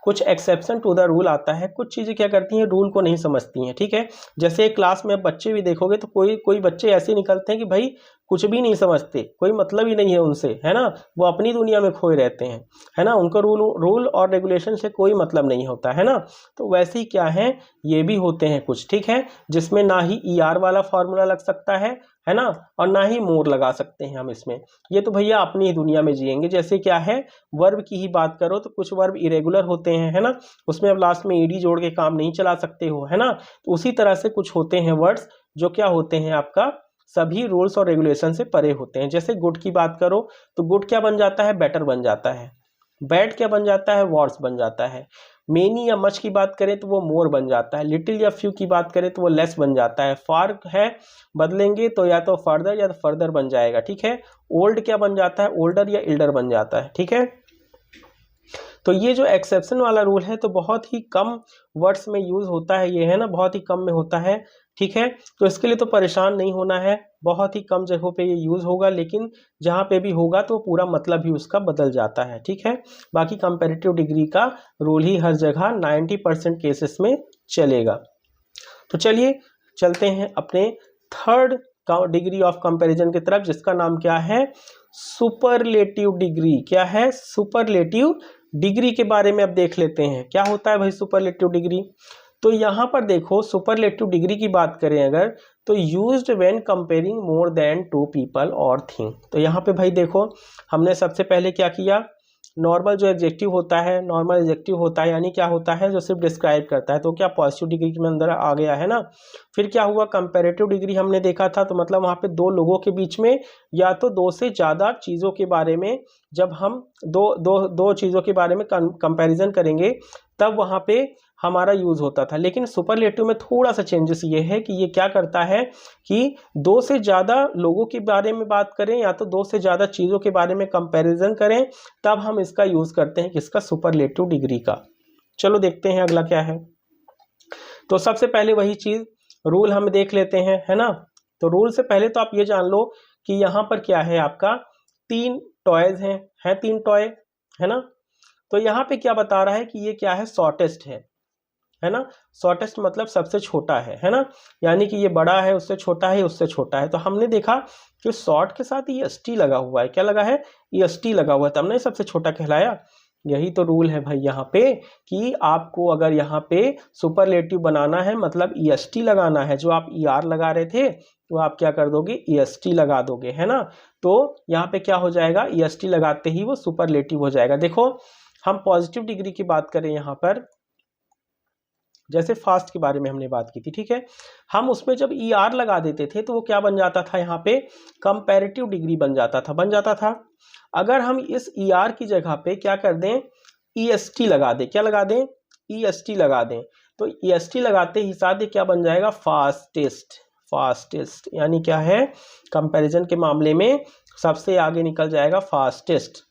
कुछ एक्सेप्शन टू द रूल आता है। कुछ चीजें क्या करती हैं, रूल को नहीं समझती हैं, ठीक है। जैसे क्लास में बच्चे भी देखोगे तो कोई बच्चे ऐसे निकलते हैं कि भाई कुछ भी नहीं समझते, कोई मतलब ही नहीं है उनसे, है ना, वो अपनी दुनिया में खोए रहते हैं, है ना, उनको रूल और रेगुलेशन से कोई मतलब नहीं होता, है ना। तो वैसे ही क्या है, ये भी होते हैं कुछ, ठीक है, जिसमें ना ही ER वाला फॉर्मूला लग सकता है ना, और ना ही मोर लगा सकते हैं हम इसमें। ये तो भैया अपनी ही दुनिया में जिएंगे। जैसे क्या है, वर्ब की ही बात करो तो कुछ वर्ब इरेगुलर होते हैं, है ना, उसमें अब लास्ट में ED जोड़ के काम नहीं चला सकते हो, है ना। तो उसी तरह से कुछ होते हैं वर्ड्स जो क्या होते हैं, आपका सभी रूल्स और रेगुलेशन से परे होते हैं। जैसे गुड की बात करो तो गुड क्या बन जाता है, बेटर बन जाता है। बैड क्या बन जाता है, वर्स बन जाता है। मेनी या मच की बात करें तो वो मोर बन जाता है। लिटिल या फ्यू की बात करें तो वो लेस बन जाता है। फार है बदलेंगे तो या तो फर्दर या तो फर्दर बन जाएगा, ठीक है। ओल्ड क्या बन जाता है, ओल्डर या इल्डर बन जाता है, ठीक है। तो ये जो एक्सेप्शन वाला रूल है तो बहुत ही कम वर्ड्स में यूज होता है, ये है ना, बहुत ही कम में होता है, ठीक है। तो इसके लिए तो परेशान नहीं होना है, बहुत ही कम जगहों पे ये यूज होगा, लेकिन जहाँ पे भी होगा तो पूरा मतलब ही उसका बदल जाता है, ठीक है। बाकी कंपैरेटिव डिग्री का रूल ही हर जगह 90% केसेस में चलेगा। तो चलिए चलते हैं अपने थर्ड डिग्री ऑफ कंपैरिजन की तरफ, जिसका नाम क्या है, सुपरलेटिव डिग्री। क्या है, सुपरलेटिव डिग्री के बारे में अब देख लेते हैं। क्या होता है भाई सुपरलेटिव डिग्री, तो यहाँ पर देखो सुपरलेटिव डिग्री की बात करें अगर, तो used when comparing more than 2 people और थिंग। तो यहाँ पे भाई देखो, हमने सबसे पहले क्या किया, नॉर्मल जो एडजेक्टिव होता है, नॉर्मल एडजेक्टिव होता है, यानी क्या होता है, जो सिर्फ डिस्क्राइब करता है, तो क्या पॉजिटिव डिग्री के अंदर आ गया, है ना। फिर क्या हुआ, कंपैरेटिव डिग्री हमने देखा था, तो मतलब वहाँ पे दो लोगों के बीच में या तो दो से ज़्यादा चीज़ों के बारे में, जब हम दो चीज़ों के बारे में कंपैरिजन करेंगे तब वहाँ पे हमारा यूज होता था। लेकिन सुपरलेटिव में थोड़ा सा चेंजेस ये है कि ये क्या करता है कि 2 से ज़्यादा लोगों के बारे में बात करें या तो 2 से ज़्यादा चीज़ों के बारे में कंपैरिजन करें, तब हम इसका यूज करते हैं, किसका, सुपरलेटिव डिग्री का। चलो देखते हैं अगला क्या है। तो सबसे पहले वही चीज़ रूल हम देख लेते हैं, है ना। तो रूल से पहले तो आप ये जान लो कि यहाँ पर क्या है, आपका 3 टॉयज हैं 3 टॉय, है ना। तो यहाँ पे क्या बता रहा है कि ये क्या है, शॉर्टेस्ट है ना। शॉर्टेस्ट मतलब सबसे छोटा है ना, यानी कि ये बड़ा है, उससे छोटा है, उससे छोटा है। तो हमने देखा कि शॉर्ट के साथ EST लगा हुआ है, क्या लगा है, EST लगा हुआ है, तब नहीं सबसे छोटा कहलाया। यही तो रूल है भाई यहाँ पे कि आपको अगर यहाँ पे सुपरलेटिव बनाना है मतलब EST लगाना है, जो आप ER लगा रहे थे तो आप क्या कर दोगे, EST लगा दोगे, है ना। तो यहाँ पे क्या हो जाएगा, EST लगाते ही वो सुपरलेटिव हो जाएगा। देखो हम पॉजिटिव डिग्री की बात करें यहाँ पर, जैसे फास्ट के बारे में हमने बात की थी, ठीक है। हम उसमें जब ER लगा देते थे तो वो क्या बन जाता था, यहाँ पे कंपैरेटिव डिग्री बन जाता था। अगर हम इस ER की जगह पे क्या कर दें, EST लगा दें, क्या लगा दें, EST लगा दें, तो EST लगाते ही साथ ही क्या बन जाएगा, फास्टेस्ट, यानी क्या है, कंपैरिजन के मामले में सबसे आगे निकल जाएगा फास्टेस्ट।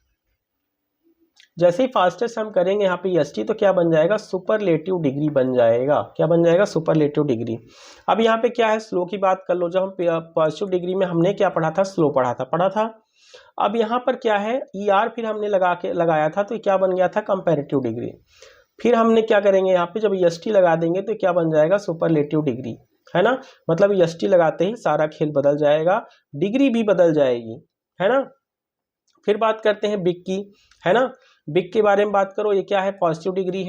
जैसे ही फास्टेस्ट हम करेंगे यहाँ पे EST तो क्या बन जाएगा, सुपरलेटिव डिग्री बन जाएगा, क्या बन जाएगा, सुपरलेटिव डिग्री। अब यहाँ पे क्या है, स्लो की बात कर लो, जब हम पॉजिटिव डिग्री में हमने क्या पढ़ा था, स्लो पढ़ा था। अब यहाँ पर क्या है, ER फिर हमने लगाया था तो क्या बन गया था, कंपैरेटिव डिग्री। फिर हमने क्या करेंगे, यहाँ पे जब EST लगा देंगे तो क्या बन जाएगा, सुपरलेटिव डिग्री, है ना। मतलब EST लगाते ही सारा खेल बदल जाएगा, डिग्री भी बदल जाएगी, है ना। फिर बात करते हैं बिग की, है ना। बिग के बारे में बात करो, ये क्या है, पॉजिटिव डिग्री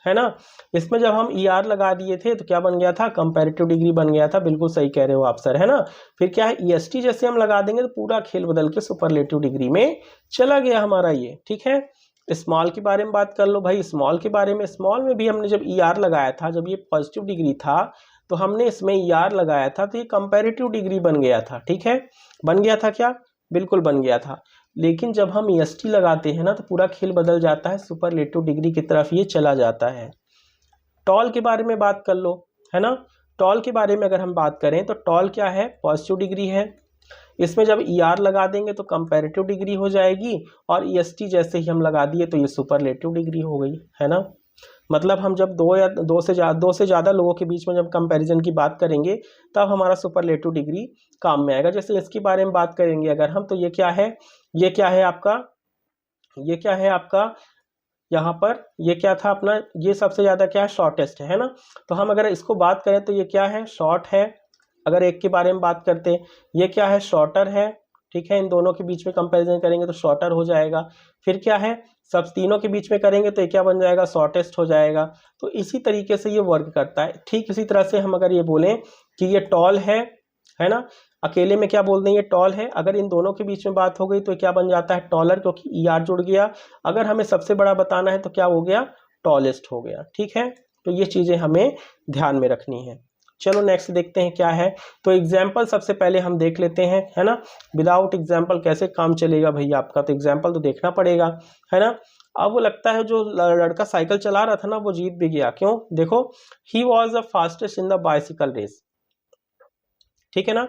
है ना। इसमें जब हम ER लगा दिए थे तो क्या बन गया था, कंपैरेटिव डिग्री बन गया था, बिल्कुल सही कह रहे हो आप सर, है ना। फिर क्या है, EST जैसे हम लगा देंगे तो पूरा खेल बदल के सुपरलेटिव डिग्री में चला गया हमारा ये, ठीक है। स्मॉल के बारे में बात कर लो भाई, स्मॉल के बारे में, स्मॉल में भी हमने जब ER लगाया था, जब ये पॉजिटिव डिग्री था तो हमने इसमें ER लगाया था तो ये कंपैरेटिव डिग्री बन गया था, ठीक है। बन गया था क्या, बिल्कुल बन गया था। लेकिन जब हम EST लगाते हैं ना तो पूरा खेल बदल जाता है, सुपरलेटिव डिग्री की तरफ ये चला जाता है। टॉल के बारे में बात कर लो, है ना। टॉल के बारे में अगर हम बात करें तो टॉल क्या है, पॉजिटिव डिग्री है। इसमें जब ER लगा देंगे तो कंपैरेटिव डिग्री हो जाएगी, और EST जैसे ही हम लगा दिए तो ये सुपरलेटिव डिग्री हो गई, है ना। मतलब हम जब दो से ज़्यादा लोगों के बीच में जब कंपैरिजन की बात करेंगे तब हमारा सुपरलेटिव डिग्री काम में आएगा। जैसे इसके बारे में बात करेंगे अगर हम, तो ये क्या है, ये क्या है आपका यहाँ पर, ये क्या था अपना, ये सबसे ज़्यादा क्या है, शॉर्टेस्ट है ना। तो हम अगर इसको बात करें तो ये क्या है, शॉर्ट है। अगर एक के बारे में बात करते हैं, ये क्या है, शॉर्टर है, ठीक है। इन दोनों के बीच में कंपैरिजन करेंगे तो शॉर्टर हो जाएगा। फिर क्या है, सब तीनों के बीच में करेंगे तो ये क्या बन जाएगा, शॉर्टेस्ट हो जाएगा। तो इसी तरीके से ये वर्क करता है। ठीक इसी तरह से हम अगर ये बोलें कि ये टॉल है ना, अकेले में क्या बोल दें, ये टॉल है। अगर इन दोनों के बीच में बात हो गई तो क्या बन जाता है, टॉलर, क्योंकि ER जुड़ गया। अगर हमें सबसे बड़ा बताना है तो क्या हो गया, टॉलेस्ट हो गया, ठीक है। तो ये चीज़ें हमें ध्यान में रखनी है। चलो नेक्स्ट देखते हैं क्या है। तो एग्जाम्पल सबसे पहले हम देख लेते हैं, है ना। विदाउट एग्जाम्पल कैसे काम चलेगा भैया आपका, तो एग्जाम्पल तो देखना पड़ेगा, है ना। अब वो लगता है जो लड़का साइकिल चला रहा था ना वो जीत भी गया, क्यों, देखो, he was the fastest in the bicycle race, ठीक है ना।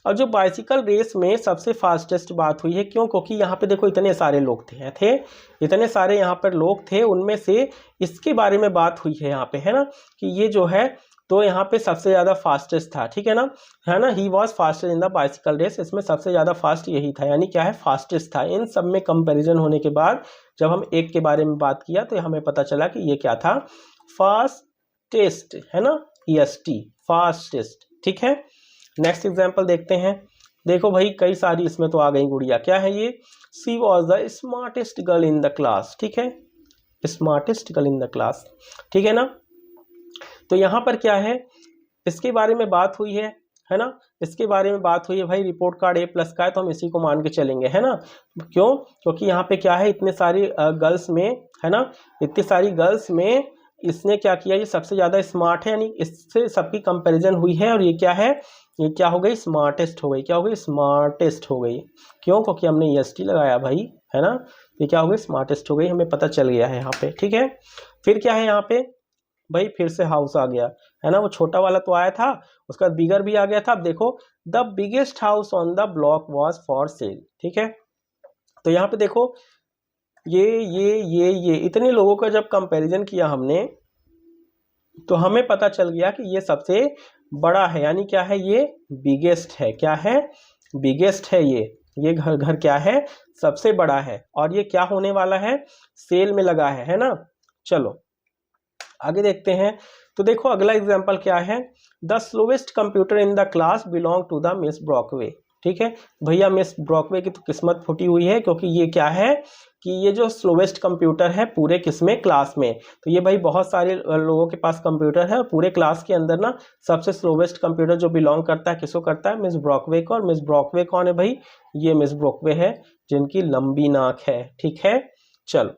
और जो बाइसिकल रेस में सबसे फास्टेस्ट बात हुई है, क्यों, क्योंकि यहाँ पे देखो इतने सारे लोग थे इतने सारे यहाँ पर लोग थे, उनमें से इसके बारे में बात हुई है यहाँ पे, है ना, कि ये जो है तो यहाँ पे सबसे ज़्यादा फास्टेस्ट था, ठीक है ना, he was fastest in the bicycle race, इसमें सबसे ज़्यादा फास्ट यही था, यानी क्या है, फास्टेस्ट था। इन सब में कंपैरिजन होने के बाद जब हम एक के बारे में बात किया तो हमें पता चला कि ये क्या था, फास्टेस्ट, है ना, EST, फास्टेस्ट, ठीक है। नेक्स्ट एग्जाम्पल देखते हैं। देखो भाई कई सारी इसमें तो आ गई गुड़िया, क्या है ये, she was the smartest girl in the class, ठीक है, smartest girl in the class, ठीक है ना। तो यहाँ पर क्या है, इसके बारे में बात हुई है ना, इसके बारे में बात हुई है भाई, रिपोर्ट कार्ड A+ का है तो हम इसी को मान के चलेंगे, है ना। क्यों, क्योंकि यहाँ पे क्या है, इतने सारी गर्ल्स में, है ना, इतनी सारी गर्ल्स में इसने क्या किया, ये सबसे ज़्यादा स्मार्ट है, यानी इससे सबकी कंपैरिजन हुई है, और ये क्या है, ये क्या हो गई, स्मार्टेस्ट हो गई, क्या हो गई, स्मार्टेस्ट हो गई। क्यों, क्योंकि हमने EST लगाया भाई, है ना, ये क्या हो गई, स्मार्टेस्ट हो गई, हमें पता चल गया है यहाँ पे, ठीक है। फिर क्या है यहाँ पे भाई, फिर से हाउस आ गया, है ना, वो छोटा वाला तो आया था, उसका बिगर भी आ गया था। अब देखो, the biggest house on the block was for sale, ठीक है। तो यहाँ पे देखो ये इतने लोगों का जब कंपैरिजन किया हमने तो हमें पता चल गया कि ये सबसे बड़ा है, यानी क्या है, ये बिगेस्ट है। क्या है? बिगेस्ट है ये घर क्या है, सबसे बड़ा है। और ये क्या होने वाला है, सेल में लगा है ना। चलो आगे देखते हैं। तो देखो अगला एग्जांपल क्या है, the slowest computer in the class belong to the Miss Brockway. ठीक है भैया, मिस ब्रॉकवे की तो किस्मत फूटी हुई है, क्योंकि ये क्या है कि ये जो स्लोवेस्ट कंप्यूटर है पूरे किसमें, क्लास में। तो ये भाई बहुत सारे लोगों के पास कंप्यूटर है, पूरे क्लास के अंदर ना सबसे स्लोवेस्ट कंप्यूटर जो बिलोंग करता है किसको करता है, मिस ब्रॉकवे को। और मिस ब्रॉकवे कौन है भाई, ये मिस ब्रॉकवे है जिनकी लंबी नाक है। ठीक है, चलो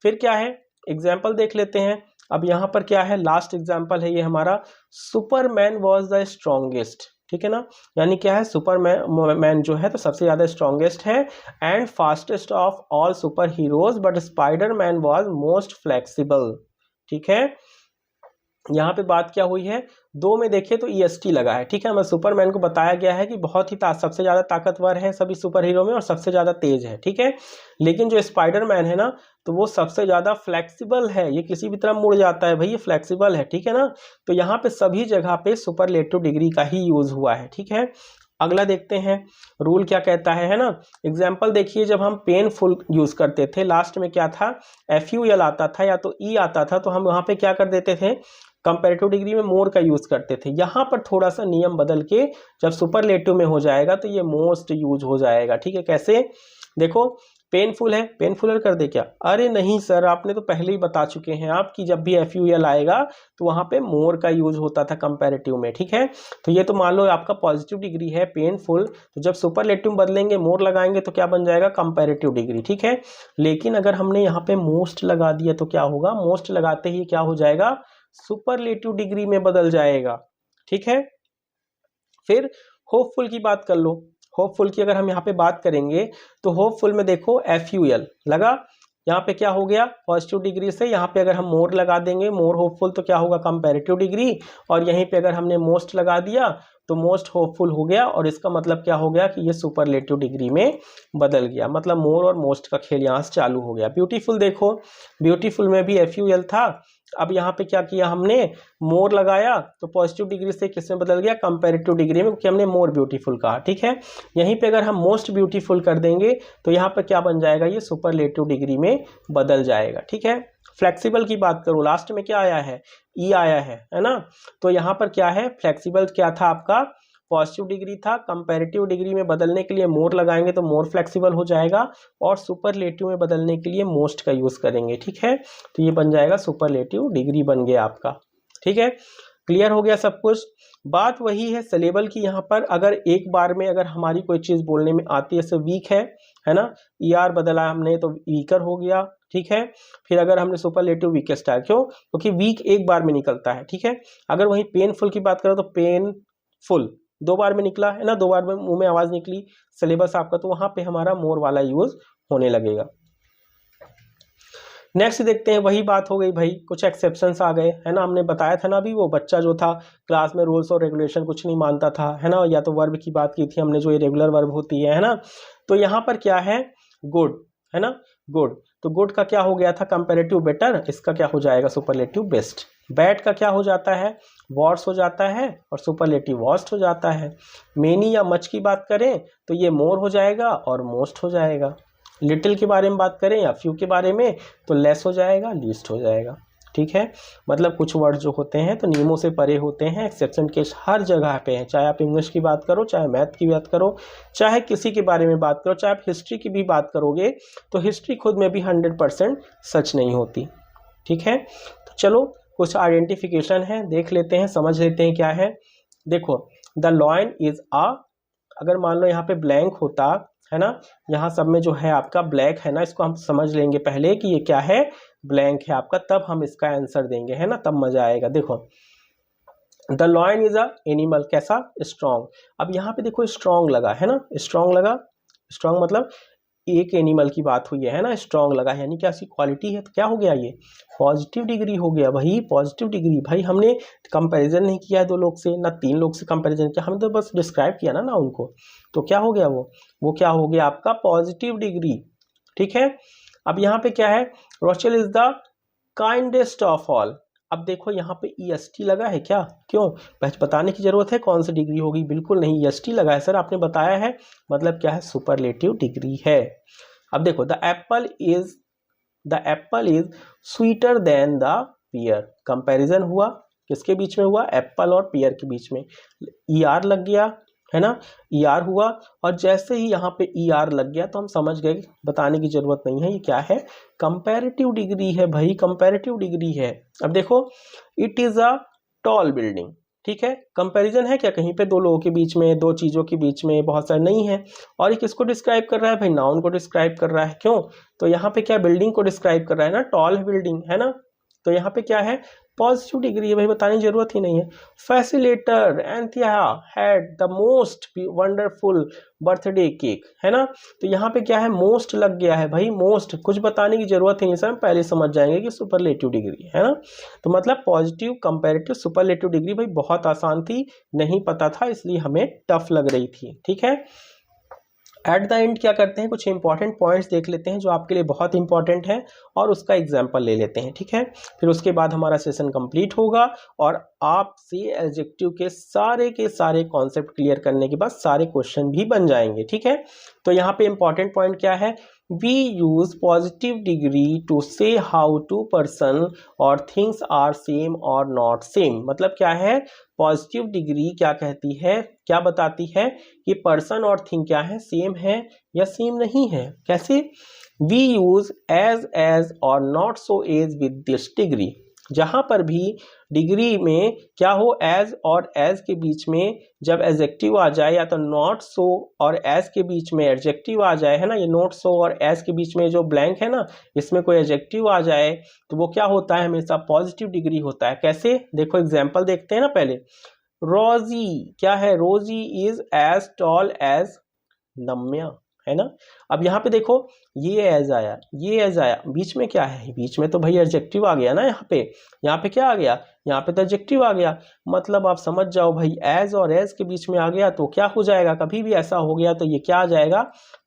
फिर क्या है, एग्जाम्पल देख लेते हैं। अब यहाँ पर क्या है, लास्ट एग्जाम्पल है ये हमारा, सुपरमैन वॉज द स्ट्रॉन्गेस्ट। ठीक है ना, यानी क्या है, सुपरमैन जो है तो सबसे ज्यादा स्ट्रॉन्गेस्ट है and fastest of all super heroes, but Spiderman was most flexible. ठीक है, यहाँ पे बात क्या हुई है, दो में देखे तो EST लगा है। ठीक है, मैं सुपरमैन को बताया गया है कि बहुत ही सबसे ज्यादा ताकतवर है सभी सुपर हीरो में और सबसे ज्यादा तेज है। ठीक है, लेकिन जो स्पाइडरमैन है ना तो वो सबसे ज्यादा फ्लेक्सिबल है, ये किसी भी तरह मुड़ जाता है भाई, ये फ्लेक्सिबल है। ठीक है ना, तो यहाँ पे सभी जगह पे सुपरलेटिव डिग्री का ही यूज हुआ है। ठीक है, अगला देखते हैं रूल क्या कहता है ना। एग्जाम्पल देखिए, जब हम पेनफुल यूज करते थे लास्ट में क्या था, FUL आता था या तो E आता था, तो हम वहां पे क्या कर देते थे, कंपैरेटिव डिग्री में मोर का यूज करते थे। यहाँ पर थोड़ा सा नियम बदल के जब सुपरलेटिव में हो जाएगा तो ये मोस्ट यूज हो जाएगा। ठीक है, कैसे, देखो पेनफुल है, पेनफुलर कर दे क्या, अरे नहीं सर आपने तो पहले ही बता चुके हैं आप कि जब भी FUL आएगा तो वहां पे मोर का यूज होता था कंपैरेटिव में। ठीक है, तो ये तो मान लो आपका पॉजिटिव डिग्री है पेनफुल, तो जब सुपरलेटिव बदलेंगे मोर लगाएंगे तो क्या बन जाएगा, कंपैरेटिव डिग्री। ठीक है, लेकिन अगर हमने यहाँ पे मोस्ट लगा दिया तो क्या होगा, मोस्ट लगाते ही क्या हो जाएगा, सुपरलेटिव डिग्री में बदल जाएगा। ठीक है, फिर होपफुल की बात कर लो। होपफुल की अगर हम यहाँ पे बात करेंगे तो होपफुल में देखो FUL लगा, यहाँ पे क्या हो गया, पॉजिटिव डिग्री से यहाँ पे अगर हम मोर लगा देंगे, मोर होपफुल, तो क्या होगा, कंपैरेटिव डिग्री। और यहीं पे अगर हमने मोस्ट लगा दिया तो मोस्ट होपफुल हो गया, और इसका मतलब क्या हो गया कि ये सुपरलेटिव डिग्री में बदल गया, मतलब मोर और मोस्ट का खेल यहाँ से चालू हो गया। ब्यूटीफुल देखो, ब्यूटीफुल में भी FUL था, अब यहाँ पे क्या किया हमने, मोर लगाया तो पॉजिटिव डिग्री से किस में बदल गया, कंपैरेटिव डिग्री में, क्योंकि हमने मोर ब्यूटीफुल कहा। ठीक है, यहीं पे अगर हम मोस्ट ब्यूटीफुल कर देंगे तो यहाँ पर क्या बन जाएगा, ये सुपरलेटिव डिग्री में बदल जाएगा। ठीक है, फ्लेक्सिबल की बात करो, लास्ट में क्या आया है, E आया है ना, तो यहाँ पर क्या है, फ्लेक्सिबल क्या था आपका, पॉजिटिव डिग्री था, कंपैरेटिव डिग्री में बदलने के लिए मोर लगाएंगे तो मोर फ्लेक्सिबल हो जाएगा, और सुपरलेटिव में बदलने के लिए मोस्ट का यूज करेंगे। ठीक है, तो ये बन जाएगा सुपरलेटिव डिग्री बन गया आपका। ठीक है, क्लियर हो गया सब कुछ। बात वही है सिलेबल की, यहाँ पर अगर एक बार में अगर हमारी कोई चीज बोलने में आती है, जैसे वीक है ना, ER बदला हमने तो वीकर हो गया। ठीक है, फिर अगर हमने सुपरलेटिव वीकेस्ट है, क्यों, क्योंकि वीक एक बार में निकलता है। ठीक है, अगर वही पेनफुल की बात करो तो पेनफुल दो बार में निकला है ना, दो बार में मुंह में आवाज निकली सिलेबस आपका, तो वहां पे हमारा मोर वाला यूज होने लगेगा। नेक्स्ट देखते हैं, वही बात हो गई भाई, कुछ एक्सेप्शंस आ गए, है ना, हमने बताया था ना अभी, वो बच्चा जो था क्लास में रूल्स और रेगुलेशन कुछ नहीं मानता था, है ना, या तो वर्ब की बात की थी हमने, जो इरेगुलर वर्ब होती है ना, तो यहाँ पर क्या है, गुड, है ना, गुड, तो गुड का क्या हो गया था, कंपैरेटिव बेटर, इसका क्या हो जाएगा, सुपरलेटिव बेस्ट। बैड का क्या हो जाता है, वर्स हो जाता है, और सुपरलेटिव वर्स्ट हो जाता है। मेनी या मच की बात करें तो ये मोर हो जाएगा और मोस्ट हो जाएगा। लिटिल के बारे में बात करें या फ्यू के बारे में तो लेस हो जाएगा, लीस्ट हो जाएगा। ठीक है, मतलब कुछ वर्ड जो होते हैं तो नियमों से परे होते हैं, एक्सेप्शन केस हर जगह पे हैं, चाहे आप इंग्लिश की बात करो, चाहे मैथ की बात करो, चाहे किसी के बारे में बात करो, चाहे आप हिस्ट्री की भी बात करोगे तो हिस्ट्री खुद में भी 100% सच नहीं होती। ठीक है, तो चलो कुछ आइडेंटिफिकेशन है, देख लेते हैं, समझ लेते हैं क्या है। देखो, द लॉयन इज अ, अगर मान लो यहाँ पे ब्लैंक होता है ना, यहाँ सब में जो है आपका ब्लैक है ना, इसको हम समझ लेंगे पहले कि ये क्या है, ब्लैंक है आपका, तब हम इसका आंसर देंगे, है ना, तब मजा आएगा। देखो, the lion is a animal, कैसा, स्ट्रॉन्ग। अब यहाँ पे देखो स्ट्रॉन्ग लगा है ना, स्ट्रॉन्ग लगा, स्ट्रॉन्ग मतलब एक एनिमल की बात हुई है ना, स्ट्रॉन्ग लगा, यानी क्या इसकी क्वालिटी है, तो क्या हो गया, ये पॉजिटिव डिग्री हो गया भाई, पॉजिटिव डिग्री। भाई हमने कंपैरिजन नहीं किया है दो लोग से, ना तीन लोग से कंपैरिजन किया, हमने तो बस डिस्क्राइब किया ना उनको, तो क्या हो गया, वो क्या हो गया आपका, पॉजिटिव डिग्री। ठीक है, अब यहाँ पे क्या है, रोचेल is the kindest of all, अब देखो यहाँ पे EST लगा है क्या, क्यों, बताने की जरूरत है कौन सी डिग्री होगी, बिल्कुल नहीं, EST लगा है सर, आपने बताया है, मतलब क्या है, सुपरलेटिव डिग्री है। अब देखो the apple is sweeter than the pear, comparison हुआ, किसके बीच में हुआ, एप्पल और पियर के बीच में, ER लग गया है ना, ER हुआ, और जैसे ही यहाँ पे ER लग गया तो हम समझ गए, बताने की जरूरत नहीं है, ये क्या है, कंपैरेटिव डिग्री है भाई, कंपैरेटिव डिग्री है। अब देखो it is a tall building, ठीक है, कंपैरिजन है क्या कहीं पे दो लोगों के बीच में, दो चीजों के बीच में, बहुत सारे नहीं है, और ये किसको डिस्क्राइब कर रहा है भाई, नाउन को डिस्क्राइब कर रहा है, क्यों, तो यहाँ पे क्या बिल्डिंग को डिस्क्राइब कर रहा है ना, टॉल बिल्डिंग है ना, तो यहाँ पे क्या है, पॉजिटिव डिग्री है भाई, बताने की जरूरत ही नहीं है। Facilitator Anthea had the most wonderful birthday cake, है ना, तो यहाँ पे क्या है, मोस्ट लग गया है भाई, मोस्ट, कुछ बताने की जरूरत ही नहीं सर, पहले समझ जाएंगे कि सुपरलेटिव डिग्री है ना, तो मतलब पॉजिटिव, कंपैरेटिव, सुपरलेटिव डिग्री भाई बहुत आसान थी, नहीं पता था इसलिए हमें टफ लग रही थी, ठीक है। एट द एंड क्या करते हैं, कुछ इंपॉर्टेंट पॉइंट्स देख लेते हैं जो आपके लिए बहुत इंपॉर्टेंट है, और उसका एग्जाम्पल ले लेते हैं, ठीक है, फिर उसके बाद हमारा सेशन कंप्लीट होगा, और आपसे एडजेक्टिव के सारे कॉन्सेप्ट क्लियर करने के बाद सारे क्वेश्चन भी बन जाएंगे, ठीक है। तो यहाँ पे इंपॉर्टेंट पॉइंट क्या है, we use positive degree to say how two person or things are same or not same, मतलब क्या है, पॉजिटिव डिग्री क्या कहती है, क्या बताती है कि पर्सन और थिंग क्या है, सेम है या सेम नहीं है, कैसे, we use as or not so as with this degree, जहां पर भी डिग्री में क्या हो, एज और एज के बीच में जब एडजेक्टिव आ जाए, या तो नॉट सो और एज के बीच में एडजेक्टिव आ जाए, है ना, ये नॉट सो और एज के बीच में जो ब्लैंक है ना, इसमें कोई एडजेक्टिव आ जाए तो वो क्या होता है, हमेशा पॉजिटिव डिग्री होता है। कैसे, देखो एग्जाम्पल देखते हैं ना पहले, रोजी क्या है, Rosie is as tall as Namya, है ना। अब यहाँ पे देखो ये एज आया, ये एज आया, बीच में क्या है, बीच में तो भाई एडजेक्टिव आ गया ना, यहाँ पे क्या आ गया, यहाँ पे तो एडजेक्टिव आ गया, मतलब आप समझ जाओ भाई, एज और एज के बीच में आ गया तो क्या हो जाएगा, कभी भी ऐसा हो गया तो ये क्या आ जाएगा,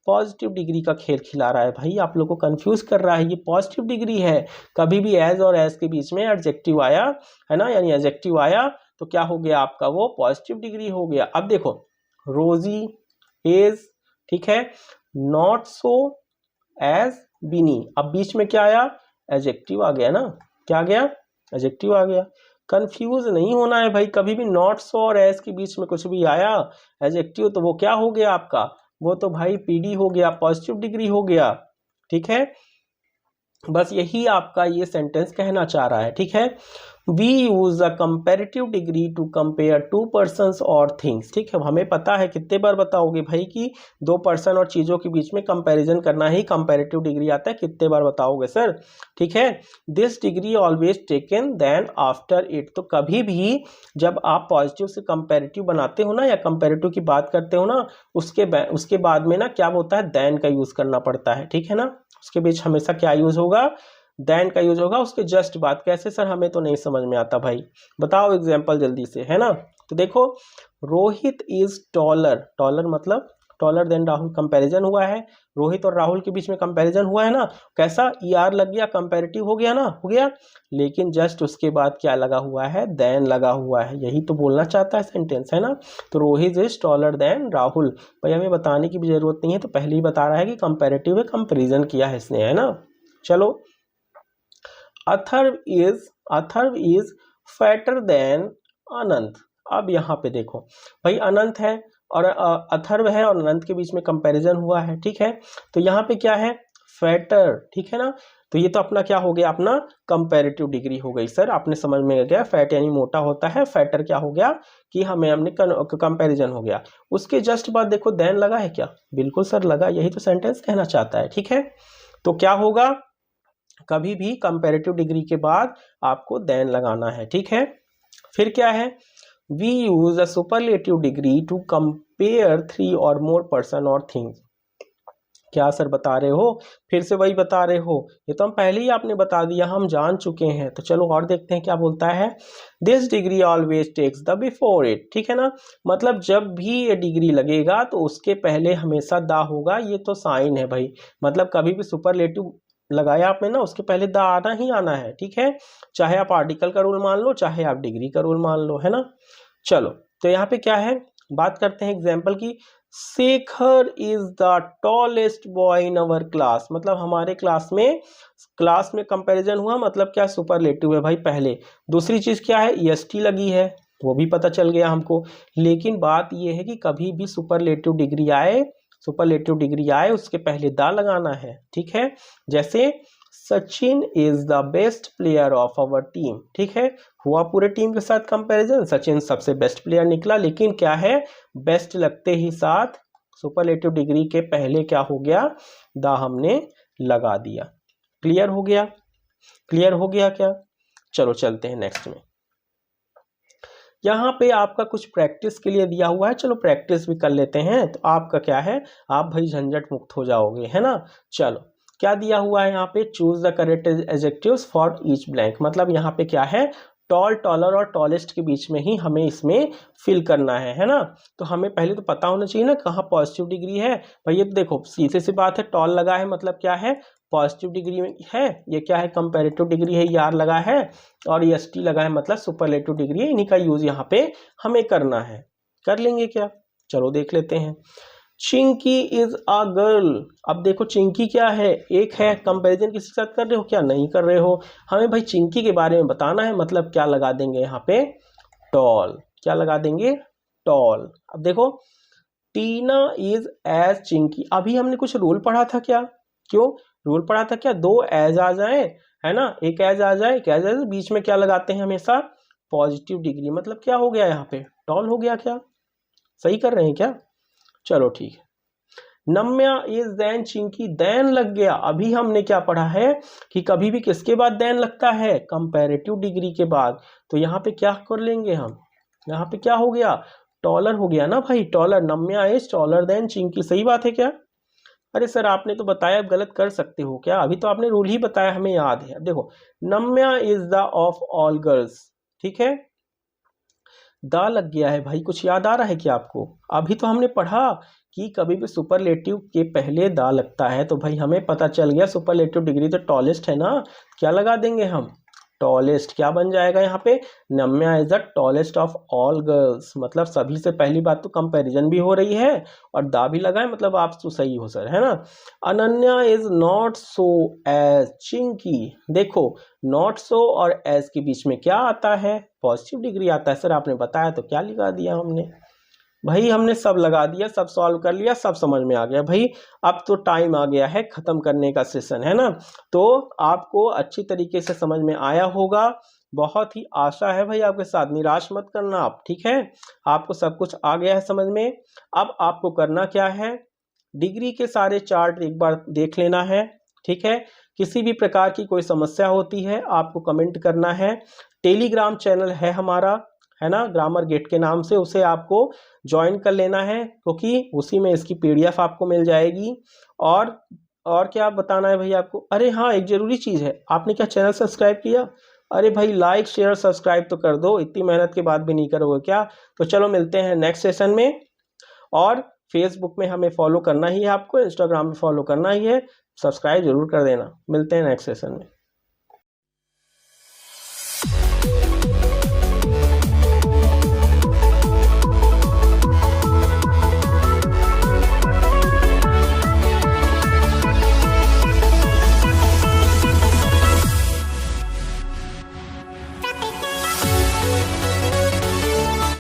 पॉजिटिव डिग्री का खेल खिला रहा है भाई, आप लोग को कंफ्यूज कर रहा है, ये पॉजिटिव डिग्री है, कभी भी एज और एज के बीच में एडजेक्टिव आया, है ना, यानी एडजेक्टिव आया तो क्या हो गया आपका, वो पॉजिटिव डिग्री हो गया। अब देखो रोजी इज, ठीक है, नॉट सो एज बिनी, अब बीच में क्या आया, एडजेक्टिव आ गया ना, क्या आ गया, एडजेक्टिव आ गया। कंफ्यूज नहीं होना है भाई, कभी भी नॉट सो और एज के बीच में कुछ भी आया एडजेक्टिव तो वो क्या हो गया आपका, वो तो भाई PD हो गया, पॉजिटिव डिग्री हो गया, ठीक है, बस यही आपका ये सेंटेंस कहना चाह रहा है, ठीक है। We use a comparative degree to compare two persons or things, ठीक है, हमें पता है, कितने बार बताओगे भाई कि दो पर्सन और चीजों के बीच में कंपैरिजन करना ही कंपेरेटिव डिग्री आता है, कितने बार बताओगे सर, ठीक है। This degree always taken than after it, तो कभी भी जब आप पॉजिटिव से कंपेरेटिव बनाते हो ना, या कंपेरेटिव की बात करते हो ना, उसके बाद में ना क्या होता है, देन का यूज करना पड़ता है, ठीक है ना, उसके बीच हमेशा क्या यूज होगा, देन का यूज होगा, उसके जस्ट बाद। कैसे सर, हमें तो नहीं समझ में आता भाई, बताओ एग्जांपल जल्दी से, है ना। तो देखो रोहित इज टॉलर, टॉलर मतलब टॉलर देन राहुल, कंपैरिजन हुआ है, रोहित और राहुल के बीच में कंपैरिजन हुआ है ना, कैसा, ER लग गया, कंपैरेटिव हो गया ना, हो गया, लेकिन जस्ट उसके बाद क्या लगा हुआ है, देन लगा हुआ है, यही तो बोलना चाहता है सेंटेंस, है ना। तो Rohit is taller than Rahul, भाई हमें बताने की भी जरूरत नहीं है, तो पहले ही बता रहा है कि कंपैरेटिव है, कंपेरिजन किया है इसने, है ना। चलो, अथर्व इज फैटर देन अनंत, अब यहाँ पे देखो भाई अनंत है और अथर्व है, और अनंत के बीच में कंपैरिजन हुआ है, ठीक है, तो यहाँ पे क्या है, फैटर, ठीक है ना, तो ये तो अपना क्या हो गया, अपना कंपैरेटिव डिग्री हो गई सर, आपने समझ में गया, फैट यानी मोटा होता है, फैटर क्या हो गया कि हमने कंपैरिजन हो गया। उसके जस्ट बाद देखो देन लगा है क्या, बिल्कुल सर लगा, यही तो सेंटेंस कहना चाहता है, ठीक है। तो क्या होगा, कभी भी कंपैरेटिव डिग्री के बाद आपको देन लगाना है, ठीक है। फिर क्या है, we use a superlative degree to compare 3 or more person or things, क्या सर बता रहे हो, फिर से वही बता रहे हो, ये तो हम पहले ही आपने बता दिया, हम जान चुके हैं। तो चलो और देखते हैं क्या बोलता है, this degree always takes the before it, ठीक है ना, मतलब जब भी ये डिग्री लगेगा तो उसके पहले हमेशा दा होगा, ये तो साइन है भाई, मतलब कभी भी सुपरलेटिव लगाया आपने ना, उसके पहले द आना ही आना है, ठीक है। चाहे आप आर्टिकल का रूल मान लो, चाहे आप डिग्री का रूल मान लो, है ना। चलो, तो यहाँ पे क्या है, बात करते हैं एग्जाम्पल की। Shekhar is the tallest boy in our class, मतलब हमारे क्लास में कंपैरिजन हुआ, मतलब क्या, सुपरलेटिव है भाई पहले। दूसरी चीज क्या है, ईएसटी लगी है, वो भी पता चल गया हमको। लेकिन बात ये है कि कभी भी सुपरलेटिव डिग्री आए उसके पहले दा लगाना है, ठीक है। जैसे Sachin is the best player of our team, ठीक है। हुआ पूरे टीम के साथ कंपैरिजन, सचिन सबसे बेस्ट प्लेयर निकला, लेकिन क्या है, बेस्ट लगते ही साथ सुपरलेटिव डिग्री के पहले क्या हो गया, दा हमने लगा दिया। क्लियर हो गया? क्लियर हो गया क्या? चलो चलते हैं नेक्स्ट में। यहाँ पे आपका कुछ प्रैक्टिस के लिए दिया हुआ है, चलो प्रैक्टिस भी कर लेते हैं, तो आपका क्या है, आप भाई झंझट मुक्त हो जाओगे, है ना। चलो, क्या दिया हुआ है यहाँ पे, choose the correct adjectives for each blank, मतलब यहाँ पे क्या है, टॉल, टॉलर और टॉलेस्ट के बीच में ही हमें इसमें फिल करना है ना। तो हमें पहले तो पता होना चाहिए ना कहाँ पॉजिटिव डिग्री है। भाई ये तो देखो सीधे सी बात है, टॉल लगा है मतलब क्या है, पॉजिटिव डिग्री में है। ये क्या है, कंपैरेटिव डिग्री है, यार लगा है, और एसटी लगा है मतलब सुपरलेटिव डिग्री है। इन्हीं का यूज यहाँ पे हमें करना है। कर लेंगे क्या? चलो देख लेते हैं। चिंकी इज अ गर्ल, अब देखो चिंकी क्या है, एक है, कंपैरिजन किसी के साथ कर रहे हो क्या, नहीं कर रहे हो। हमें भाई चिंकी के बारे में बताना है, मतलब क्या लगा देंगे यहाँ पे, टॉल। क्या लगा देंगे, टॉल। अब देखो, टीना इज एज चिंकी, अभी हमने कुछ रूल पढ़ा था क्या, क्यों रूल पढ़ा था क्या, दो एज आ जाए, है ना, एक एज आ जाए, एक एज आ जाए, बीच में क्या लगाते हैं हमेशा, पॉजिटिव डिग्री, मतलब क्या हो गया यहाँ पे, टॉल हो गया। क्या सही कर रहे हैं क्या? चलो ठीक है। Namya is than Chinki, than लग गया। अभी हमने क्या पढ़ा है कि कभी भी किसके बाद देन लगता है, कंपैरेटिव डिग्री के बाद। तो यहाँ पे क्या कर लेंगे हम, यहाँ पे क्या हो गया, टॉलर हो गया ना भाई, taller. Namya is taller than Chinki, सही बात है क्या? अरे सर आपने तो बताया, अब गलत कर सकते हो क्या, अभी तो आपने रूल ही बताया, हमें याद है। देखो, Namya is the of all girls, ठीक है, दा लग गया है भाई। कुछ याद आ रहा है क्या आपको? अभी तो हमने पढ़ा कि कभी भी सुपरलेटिव के पहले दा लगता है, तो भाई हमें पता चल गया सुपरलेटिव डिग्री तो टॉलेस्ट है ना। क्या लगा देंगे हम, टॉलेस्ट। क्या बन जाएगा यहाँ पे, Namya is the tallest of all girls, मतलब सभी से पहली बात तो कंपैरिजन भी हो रही है और दा भी लगा है, मतलब आप तो सही हो सर, है ना। Ananya is not so as Chinki, देखो नॉट सो और एज के बीच में क्या आता है, पॉजिटिव डिग्री आता है। सर आपने बताया तो क्या लगा दिया हमने, भाई हमने सब लगा दिया, सब सॉल्व कर लिया, सब समझ में आ गया भाई। अब तो टाइम आ गया है खत्म करने का सेशन, है ना। तो आपको अच्छी तरीके से समझ में आया होगा, बहुत ही आशा है भाई आपके साथ, निराश मत करना आप, ठीक है। आपको सब कुछ आ गया है समझ में। अब आपको करना क्या है, डिग्री के सारे चार्ट एक बार देख लेना है, ठीक है। किसी भी प्रकार की कोई समस्या होती है आपको कमेंट करना है। टेलीग्राम चैनल है हमारा, है ना, ग्रामर गेट के नाम से, उसे आपको ज्वाइन कर लेना है, क्योंकि उसी में इसकी पीडीएफ आपको मिल जाएगी। और क्या बताना है भाई आपको, अरे हाँ एक जरूरी चीज़ है, आपने क्या चैनल सब्सक्राइब किया? अरे भाई लाइक शेयर सब्सक्राइब तो कर दो, इतनी मेहनत के बाद भी नहीं करोगे क्या? तो चलो मिलते हैं नेक्स्ट सेशन में। और फेसबुक में हमें फॉलो करना ही है आपको, इंस्टाग्राम में फॉलो करना ही है, सब्सक्राइब जरूर कर देना। मिलते हैं नेक्स्ट सेशन में।